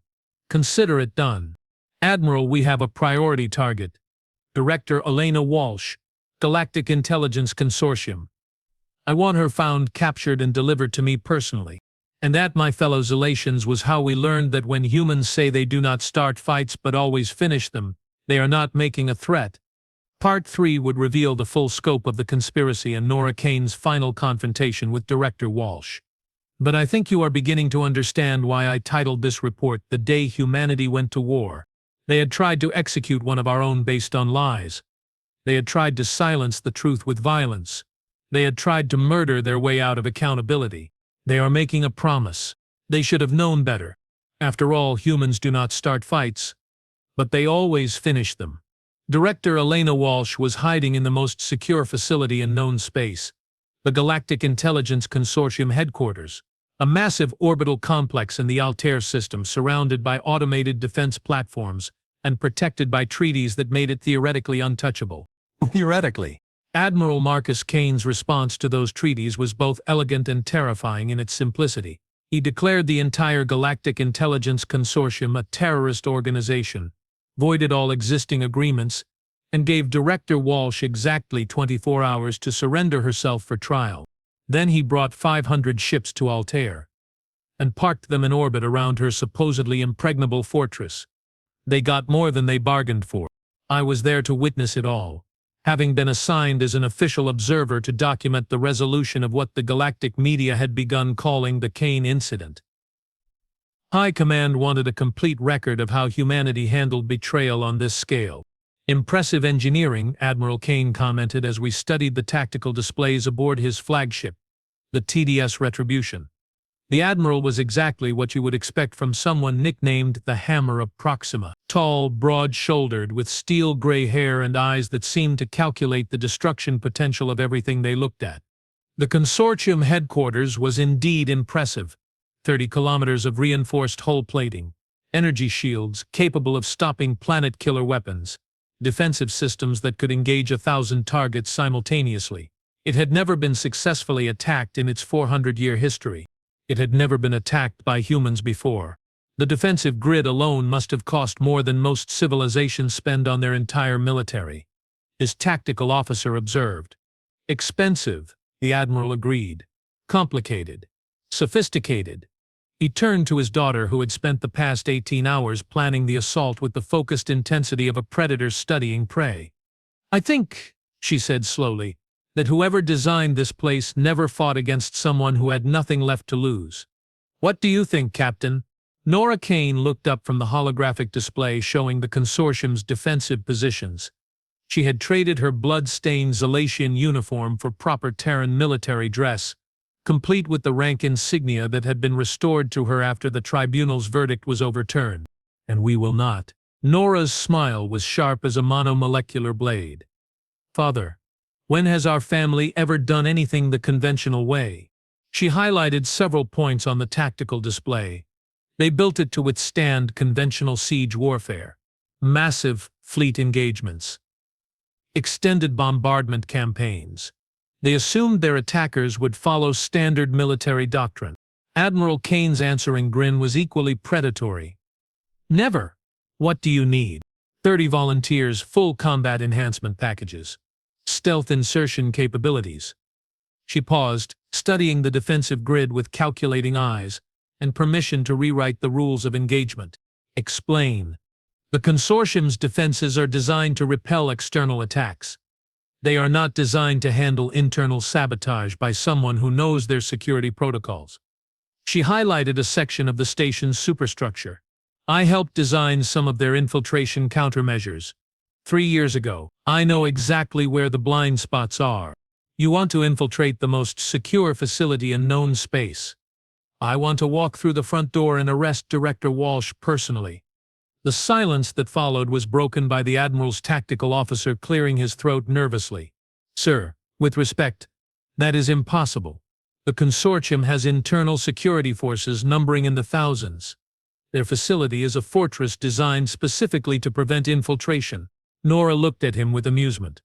Consider it done. Admiral, we have a priority target. Director Elena Walsh, Galactic Intelligence Consortium. I want her found, captured, and delivered to me personally. And that, my fellow Zalatians, was how we learned that when humans say they do not start fights but always finish them, they are not making a threat. Part 3 would reveal the full scope of the conspiracy and Nora Kane's final confrontation with Director Walsh. But I think you are beginning to understand why I titled this report "The Day Humanity Went to War." They had tried to execute one of our own based on lies. They had tried to silence the truth with violence. They had tried to murder their way out of accountability. They are making a promise. They should have known better. After all, humans do not start fights, but they always finish them. Director Elena Walsh was hiding in the most secure facility in known space, the Galactic Intelligence Consortium headquarters, a massive orbital complex in the Altair system surrounded by automated defense platforms and protected by treaties that made it theoretically untouchable. Theoretically. Admiral Marcus Kane's response to those treaties was both elegant and terrifying in its simplicity. He declared the entire Galactic Intelligence Consortium a terrorist organization, voided all existing agreements, and gave Director Walsh exactly 24 hours to surrender herself for trial. Then he brought 500 ships to Altair and parked them in orbit around her supposedly impregnable fortress. They got more than they bargained for. I was there to witness it all, having been assigned as an official observer to document the resolution of what the galactic media had begun calling the Kane Incident. High Command wanted a complete record of how humanity handled betrayal on this scale. Impressive engineering, Admiral Kane commented as we studied the tactical displays aboard his flagship, the TDS Retribution. The Admiral was exactly what you would expect from someone nicknamed the Hammer of Proxima. Tall, broad-shouldered, with steel-gray hair and eyes that seemed to calculate the destruction potential of everything they looked at. The consortium headquarters was indeed impressive. 30 kilometers of reinforced hull plating, energy shields capable of stopping planet-killer weapons, defensive systems that could engage 1,000 targets simultaneously. It had never been successfully attacked in its 400-year history. It had never been attacked by humans before. The defensive grid alone must have cost more than most civilizations spend on their entire military. His tactical officer observed. Expensive, the Admiral agreed. Complicated. Sophisticated. He turned to his daughter, who had spent the past 18 hours planning the assault with the focused intensity of a predator studying prey. I think, she said slowly, that whoever designed this place never fought against someone who had nothing left to lose. What do you think, Captain? Nora Kane looked up from the holographic display showing the consortium's defensive positions. She had traded her blood-stained Zalatian uniform for proper Terran military dress, complete with the rank insignia that had been restored to her after the tribunal's verdict was overturned. And we will not. Nora's smile was sharp as a monomolecular blade. Father, when has our family ever done anything the conventional way? She highlighted several points on the tactical display. They built it to withstand conventional siege warfare, massive fleet engagements, extended bombardment campaigns. They assumed their attackers would follow standard military doctrine. Admiral Kane's answering grin was equally predatory. Never. What do you need? 30 volunteers, full combat enhancement packages. Stealth insertion capabilities. She paused, studying the defensive grid with calculating eyes, and permission to rewrite the rules of engagement. Explain. The consortium's defenses are designed to repel external attacks. They are not designed to handle internal sabotage by someone who knows their security protocols. She highlighted a section of the station's superstructure. I helped design some of their infiltration countermeasures. 3 years ago, I know exactly where the blind spots are. You want to infiltrate the most secure facility in known space. I want to walk through the front door and arrest Director Walsh personally. The silence that followed was broken by the Admiral's tactical officer clearing his throat nervously. Sir, with respect, that is impossible. The consortium has internal security forces numbering in the thousands. Their facility is a fortress designed specifically to prevent infiltration. Nora looked at him with amusement.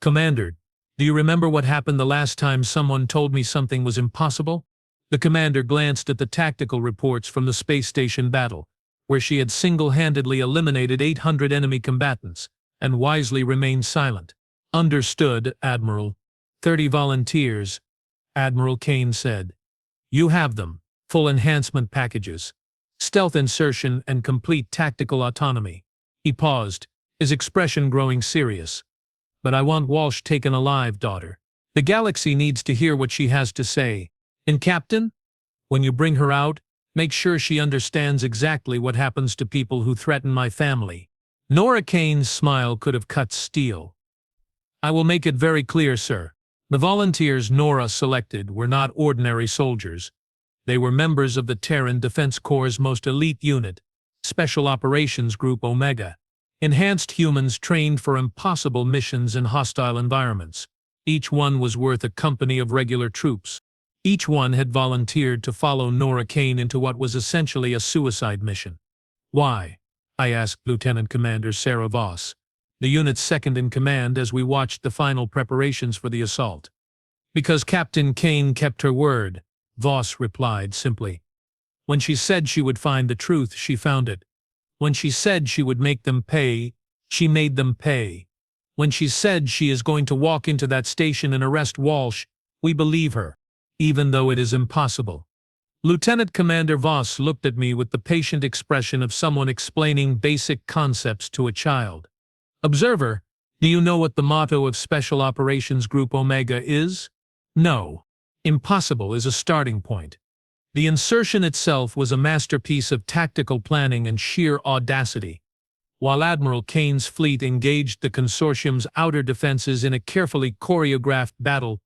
Commander, do you remember what happened the last time someone told me something was impossible? The commander glanced at the tactical reports from the space station battle, where she had single-handedly eliminated 800 enemy combatants, and wisely remained silent. Understood, Admiral. 30 volunteers, Admiral Kane said. You have them. Full enhancement packages, stealth insertion, and complete tactical autonomy. He paused, his expression growing serious. But I want Walsh taken alive, daughter. The galaxy needs to hear what she has to say. And Captain, when you bring her out, make sure she understands exactly what happens to people who threaten my family. Nora Kane's smile could have cut steel. I will make it very clear, sir. The volunteers Nora selected were not ordinary soldiers. They were members of the Terran Defense Corps' most elite unit, Special Operations Group Omega. Enhanced humans trained for impossible missions in hostile environments. Each one was worth a company of regular troops. Each one had volunteered to follow Nora Kane into what was essentially a suicide mission. Why? I asked Lieutenant Commander Sarah Voss, the unit's second-in-command, as we watched the final preparations for the assault. Because Captain Kane kept her word, Voss replied simply. When she said she would find the truth, she found it. When she said she would make them pay, she made them pay. When she said she is going to walk into that station and arrest Walsh, we believe her, even though it is impossible. Lieutenant Commander Voss looked at me with the patient expression of someone explaining basic concepts to a child. Observer, do you know what the motto of Special Operations Group Omega is? No. Impossible is a starting point. The insertion itself was a masterpiece of tactical planning and sheer audacity. While Admiral Kane's fleet engaged the consortium's outer defenses in a carefully choreographed battle,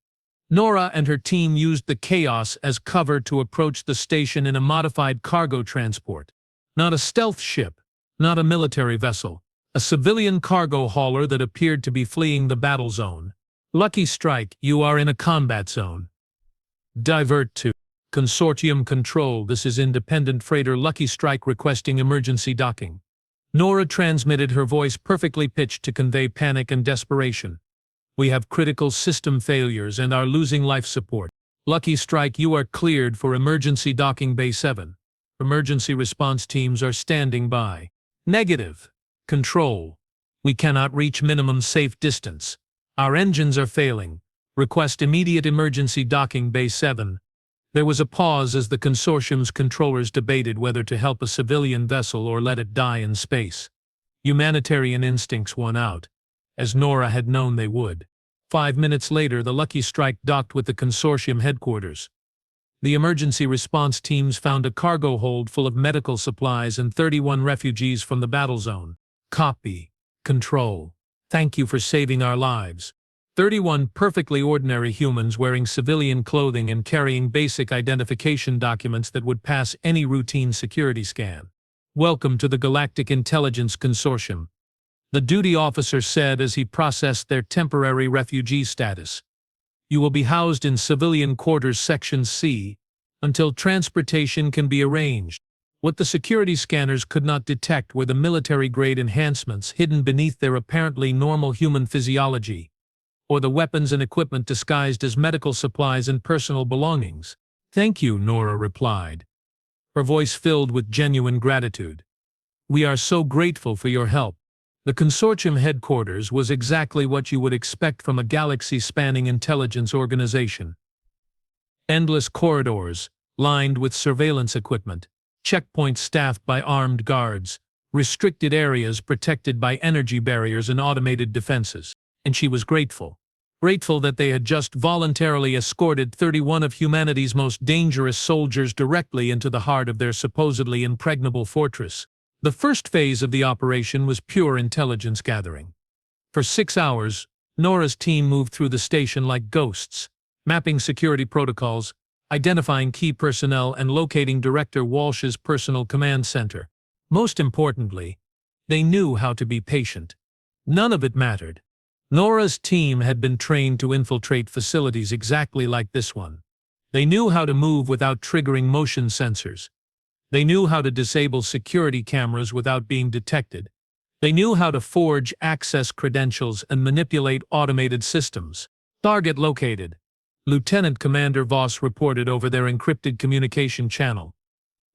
Nora and her team used the chaos as cover to approach the station in a modified cargo transport. Not a stealth ship, not a military vessel, a civilian cargo hauler that appeared to be fleeing the battle zone. Lucky strike, you are in a combat zone. Divert to Consortium Control. This is independent freighter Lucky Strike requesting emergency docking. Nora transmitted her voice perfectly pitched to convey panic and desperation. We have critical system failures and are losing life support. Lucky Strike, you are cleared for emergency docking Bay 7. Emergency response teams are standing by. Negative. Control. We cannot reach minimum safe distance. Our engines are failing. Request immediate emergency docking Bay 7. There was a pause as the consortium's controllers debated whether to help a civilian vessel or let it die in space. Humanitarian instincts won out, as Nora had known they would. 5 minutes later, the Lucky Strike docked with the consortium headquarters. The emergency response teams found a cargo hold full of medical supplies and 31 refugees from the battle zone. Copy. Control. Thank you for saving our lives. 31 perfectly ordinary humans wearing civilian clothing and carrying basic identification documents that would pass any routine security scan. Welcome to the Galactic Intelligence Consortium, the duty officer said as he processed their temporary refugee status. You will be housed in Civilian Quarters Section C until transportation can be arranged. What the security scanners could not detect were the military-grade enhancements hidden beneath their apparently normal human physiology, or the weapons and equipment disguised as medical supplies and personal belongings. Thank you, Nora replied, her voice filled with genuine gratitude. We are so grateful for your help. The consortium headquarters was exactly what you would expect from a galaxy-spanning intelligence organization. Endless corridors, lined with surveillance equipment, checkpoints staffed by armed guards, restricted areas protected by energy barriers and automated defenses. And she was grateful. Grateful that they had just voluntarily escorted 31 of humanity's most dangerous soldiers directly into the heart of their supposedly impregnable fortress. The first phase of the operation was pure intelligence gathering. For 6 hours, Nora's team moved through the station like ghosts, mapping security protocols, identifying key personnel, and locating Director Walsh's personal command center. Most importantly, they knew how to be patient. None of it mattered. Nora's team had been trained to infiltrate facilities exactly like this one. They knew how to move without triggering motion sensors. They knew how to disable security cameras without being detected. They knew how to forge access credentials and manipulate automated systems. Target located. Lieutenant Commander Voss reported over their encrypted communication channel.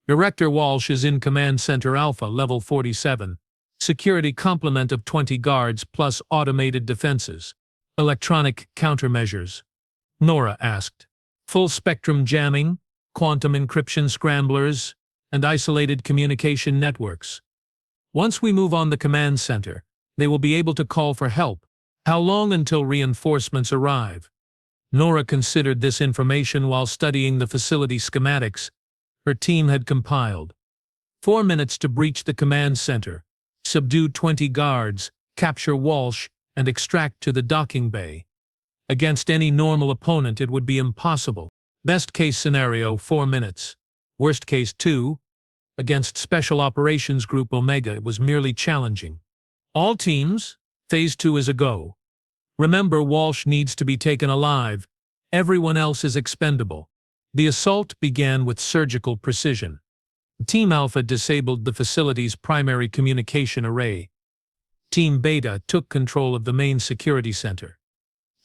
Director Walsh is in Command Center Alpha, level 47. Security complement of 20 guards plus automated defenses. Electronic countermeasures. Nora asked. Full-spectrum jamming, quantum encryption scramblers, and isolated communication networks. Once we move on the command center, they will be able to call for help. How long until reinforcements arrive? Nora considered this information while studying the facility schematics her team had compiled. 4 minutes to breach the command center, subdue 20 guards, capture Walsh, and extract to the docking bay. Against any normal opponent it would be impossible. Best case scenario, 4 minutes. Worst case, 2. Against Special Operations Group Omega it was merely challenging. All teams, Phase 2 is a go. Remember, Walsh needs to be taken alive. Everyone else is expendable. The assault began with surgical precision. Team Alpha disabled the facility's primary communication array. Team Beta took control of the main security center.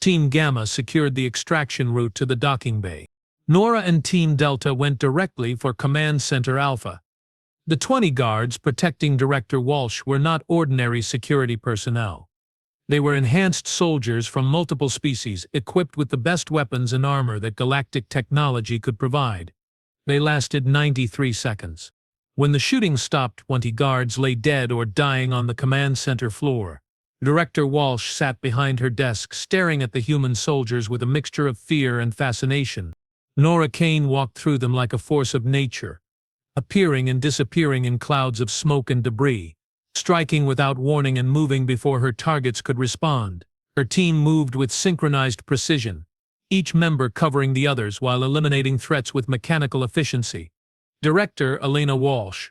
Team Gamma secured the extraction route to the docking bay. Nora and Team Delta went directly for Command Center Alpha. The 20 guards protecting Director Walsh were not ordinary security personnel. They were enhanced soldiers from multiple species, equipped with the best weapons and armor that galactic technology could provide. They lasted 93 seconds. When the shooting stopped, 20 guards lay dead or dying on the command center floor. Director Walsh sat behind her desk, staring at the human soldiers with a mixture of fear and fascination. Nora Kane walked through them like a force of nature, appearing and disappearing in clouds of smoke and debris, striking without warning and moving before her targets could respond. Her team moved with synchronized precision, each member covering the others while eliminating threats with mechanical efficiency. Director Elena Walsh,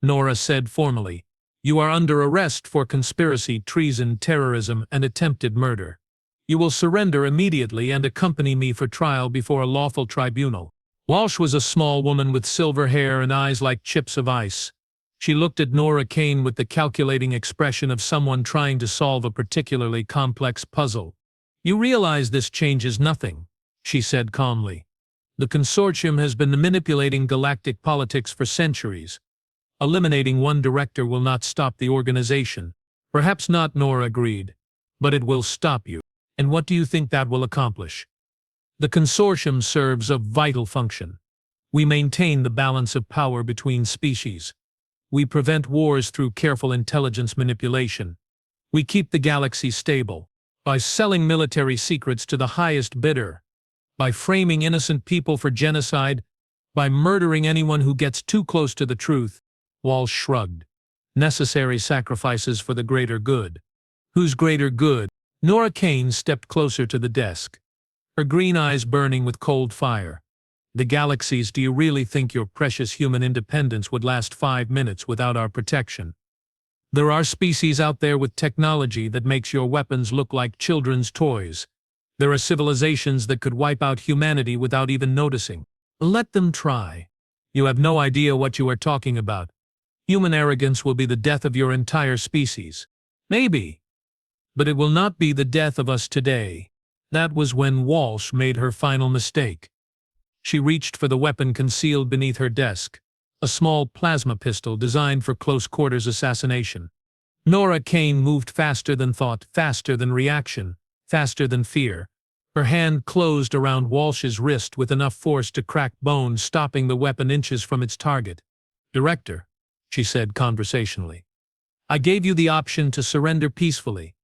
Nora said formally, "You are under arrest for conspiracy, treason, terrorism, and attempted murder. You will surrender immediately and accompany me for trial before a lawful tribunal." Walsh was a small woman with silver hair and eyes like chips of ice. She looked at Nora Kane with the calculating expression of someone trying to solve a particularly complex puzzle. "You realize this changes nothing," she said calmly. "The consortium has been manipulating galactic politics for centuries. Eliminating one director will not stop the organization." "Perhaps not," Nora agreed, "but it will stop you. And what do you think that will accomplish?" "The consortium serves a vital function. We maintain the balance of power between species. We prevent wars through careful intelligence manipulation. We keep the galaxy stable by selling military secrets to the highest bidder, by framing innocent people for genocide, by murdering anyone who gets too close to the truth." Walsh shrugged. "Necessary sacrifices for the greater good." "Whose greater good?" Nora Kane stepped closer to the desk, her green eyes burning with cold fire. "The galaxies. Do you really think your precious human independence would last 5 minutes without our protection? There are species out there with technology that makes your weapons look like children's toys. There are civilizations that could wipe out humanity without even noticing. Let them try. You have no idea what you are talking about. Human arrogance will be the death of your entire species. Maybe. But it will not be the death of us today." That was when Walsh made her final mistake. She reached for the weapon concealed beneath her desk, a small plasma pistol designed for close-quarters assassination. Nora Kane moved faster than thought, faster than reaction, faster than fear. Her hand closed around Walsh's wrist with enough force to crack bone, stopping the weapon inches from its target. "Director," she said conversationally, "I gave you the option to surrender peacefully.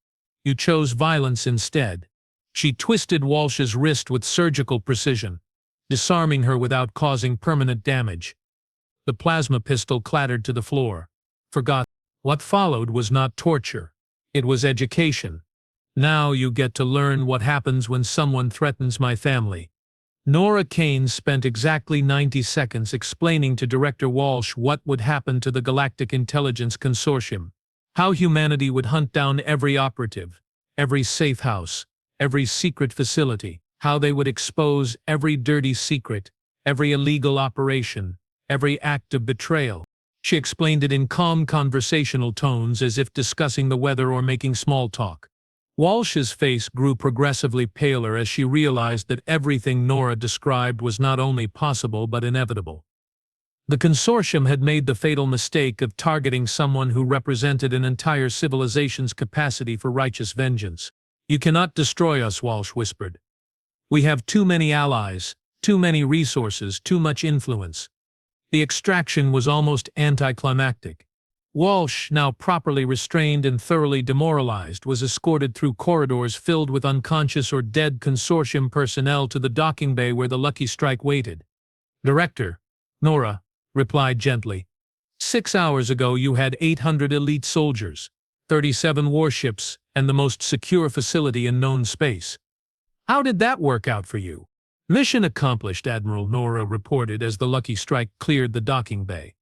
You chose violence instead." She twisted Walsh's wrist with surgical precision, disarming her without causing permanent damage. The plasma pistol clattered to the floor. "Forgot." What followed was not torture. It was education. "Now you get to learn what happens when someone threatens my family." Nora Kane spent exactly 90 seconds explaining to Director Walsh what would happen to the Galactic Intelligence Consortium, how humanity would hunt down every operative, every safe house, every secret facility, how they would expose every dirty secret, every illegal operation, every act of betrayal. She explained it in calm conversational tones as if discussing the weather or making small talk. Walsh's face grew progressively paler as she realized that everything Nora described was not only possible but inevitable. The consortium had made the fatal mistake of targeting someone who represented an entire civilization's capacity for righteous vengeance. "You cannot destroy us," Walsh whispered. "We have too many allies, too many resources, too much influence." The extraction was almost anticlimactic. Walsh, now properly restrained and thoroughly demoralized, was escorted through corridors filled with unconscious or dead consortium personnel to the docking bay where the Lucky Strike waited. "Director," Nora replied gently, "6 hours ago you had 800 elite soldiers, 37 warships, and the most secure facility in known space. How did that work out for you?" "Mission accomplished," Admiral Nora reported as the Lucky Strike cleared the docking bay.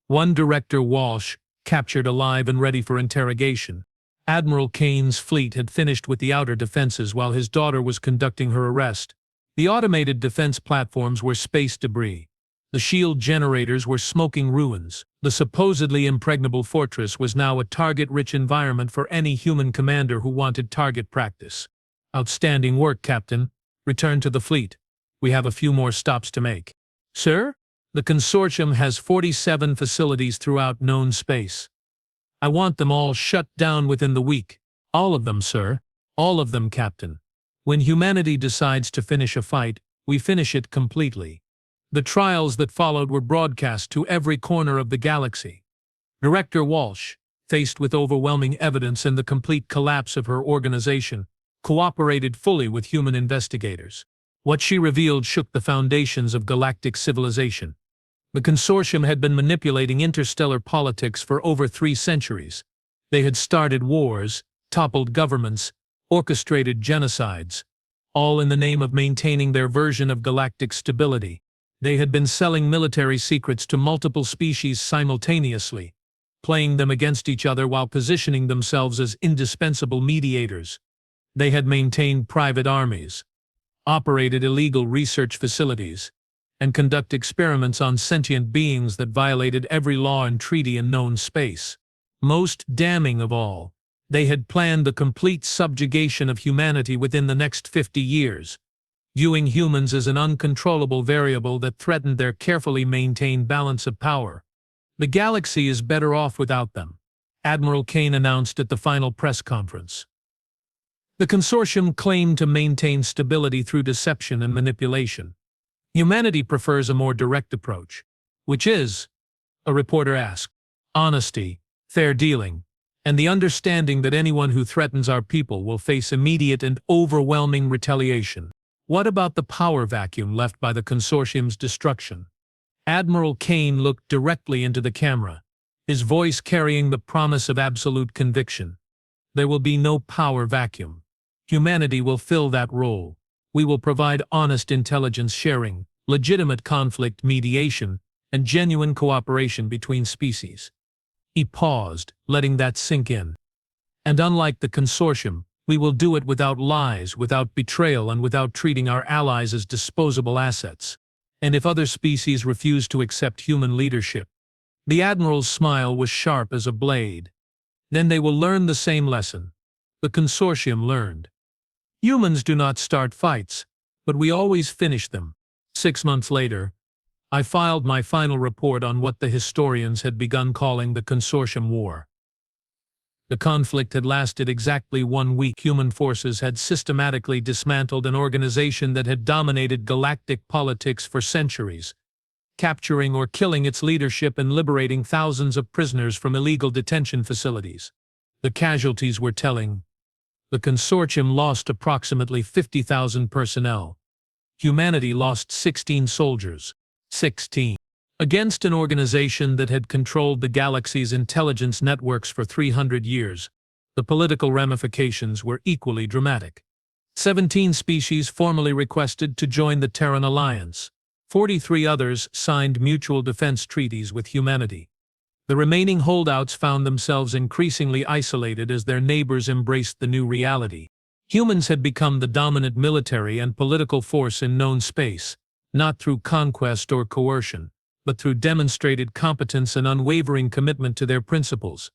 One Director Walsh, captured alive and ready for interrogation. Admiral Kane's fleet had finished with the outer defenses while his daughter was conducting her arrest. The automated defense platforms were space debris. The shield generators were smoking ruins. The supposedly impregnable fortress was now a target-rich environment for any human commander who wanted target practice. Outstanding work, Captain. Return to the fleet. We have a few more stops to make. Sir? The consortium has 47 facilities throughout known space. I want them all shut down within the week. All of them, sir. All of them, Captain. When humanity decides to finish a fight, we finish it completely. The trials that followed were broadcast to every corner of the galaxy. Director Walsh, faced with overwhelming evidence and the complete collapse of her organization, cooperated fully with human investigators. What she revealed shook the foundations of galactic civilization. The consortium had been manipulating interstellar politics for over 3 centuries. They had started wars, toppled governments, orchestrated genocides, all in the name of maintaining their version of galactic stability. They had been selling military secrets to multiple species simultaneously, playing them against each other while positioning themselves as indispensable mediators. They had maintained private armies, operated illegal research facilities, and conduct experiments on sentient beings that violated every law and treaty in known space. Most damning of all, they had planned the complete subjugation of humanity within the next 50 years, viewing humans as an uncontrollable variable that threatened their carefully maintained balance of power. The galaxy is better off without them, Admiral Kane announced at the final press conference. The consortium claimed to maintain stability through deception and manipulation. Humanity prefers a more direct approach. Which is? A reporter asked. Honesty, fair dealing, and the understanding that anyone who threatens our people will face immediate and overwhelming retaliation. What about the power vacuum left by the consortium's destruction? Admiral Kane looked directly into the camera, his voice carrying the promise of absolute conviction. There will be no power vacuum. Humanity will fill that role. We will provide honest intelligence sharing, legitimate conflict mediation, and genuine cooperation between species. He paused, letting that sink in. And unlike the consortium, we will do it without lies, without betrayal, and without treating our allies as disposable assets. And if other species refuse to accept human leadership, the Admiral's smile was sharp as a blade. Then they will learn the same lesson the consortium learned. Humans do not start fights, but we always finish them. 6 months later, I filed my final report on what the historians had begun calling the Consortium War. The conflict had lasted exactly 1 week. Human forces had systematically dismantled an organization that had dominated galactic politics for centuries, capturing or killing its leadership and liberating thousands of prisoners from illegal detention facilities. The casualties were telling. The consortium lost approximately 50,000 personnel. Humanity lost 16 soldiers. 16. Against an organization that had controlled the galaxy's intelligence networks for 300 years, the political ramifications were equally dramatic. 17 species formally requested to join the Terran Alliance. 43 others signed mutual defense treaties with humanity. The remaining holdouts found themselves increasingly isolated as their neighbors embraced the new reality. Humans had become the dominant military and political force in known space, not through conquest or coercion, but through demonstrated competence and unwavering commitment to their principles.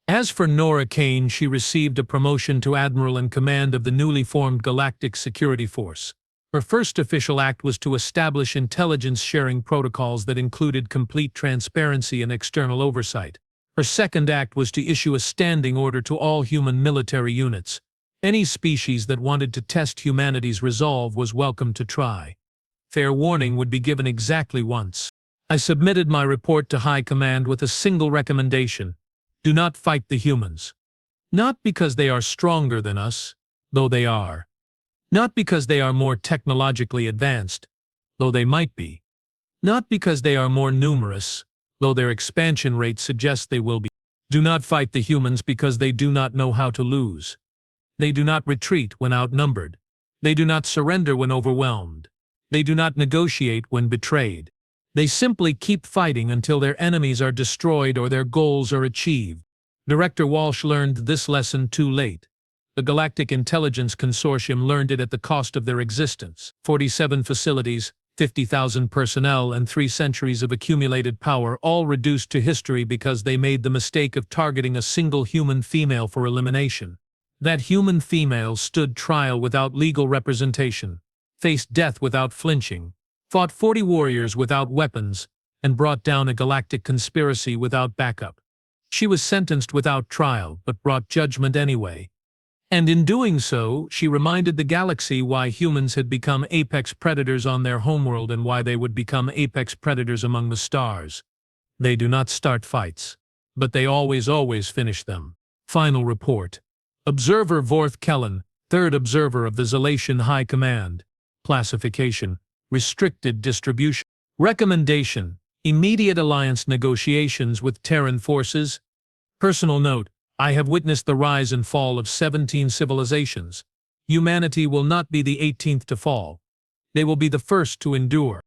As for Nora Kane, she received a promotion to Admiral in command of the newly formed Galactic Security Force. Her first official act was to establish intelligence-sharing protocols that included complete transparency and external oversight. Her second act was to issue a standing order to all human military units. Any species that wanted to test humanity's resolve was welcome to try. Fair warning would be given exactly once. I submitted my report to High Command with a single recommendation: do not fight the humans. Not because they are stronger than us, though they are. Not because they are more technologically advanced, though they might be. Not because they are more numerous, though their expansion rate suggests they will be. Do not fight the humans because they do not know how to lose. They do not retreat when outnumbered. They do not surrender when overwhelmed. They do not negotiate when betrayed. They simply keep fighting until their enemies are destroyed or their goals are achieved. Director Walsh learned this lesson too late. The Galactic Intelligence Consortium learned it at the cost of their existence. 47 facilities, 50,000 personnel, and 3 centuries of accumulated power, all reduced to history because they made the mistake of targeting a single human female for elimination. That human female stood trial without legal representation, faced death without flinching, fought 40 warriors without weapons, and brought down a galactic conspiracy without backup. She was sentenced without trial, but brought judgment anyway. And in doing so, she reminded the galaxy why humans had become apex predators on their homeworld and why they would become apex predators among the stars. They do not start fights, but they always finish them. Final report. Observer Vorth Kellen, 3rd Observer of the Zalatian High Command. Classification: Restricted Distribution. Recommendation: Immediate alliance negotiations with Terran forces. Personal note: I have witnessed the rise and fall of 17 civilizations. Humanity will not be the 18th to fall. They will be the first to endure.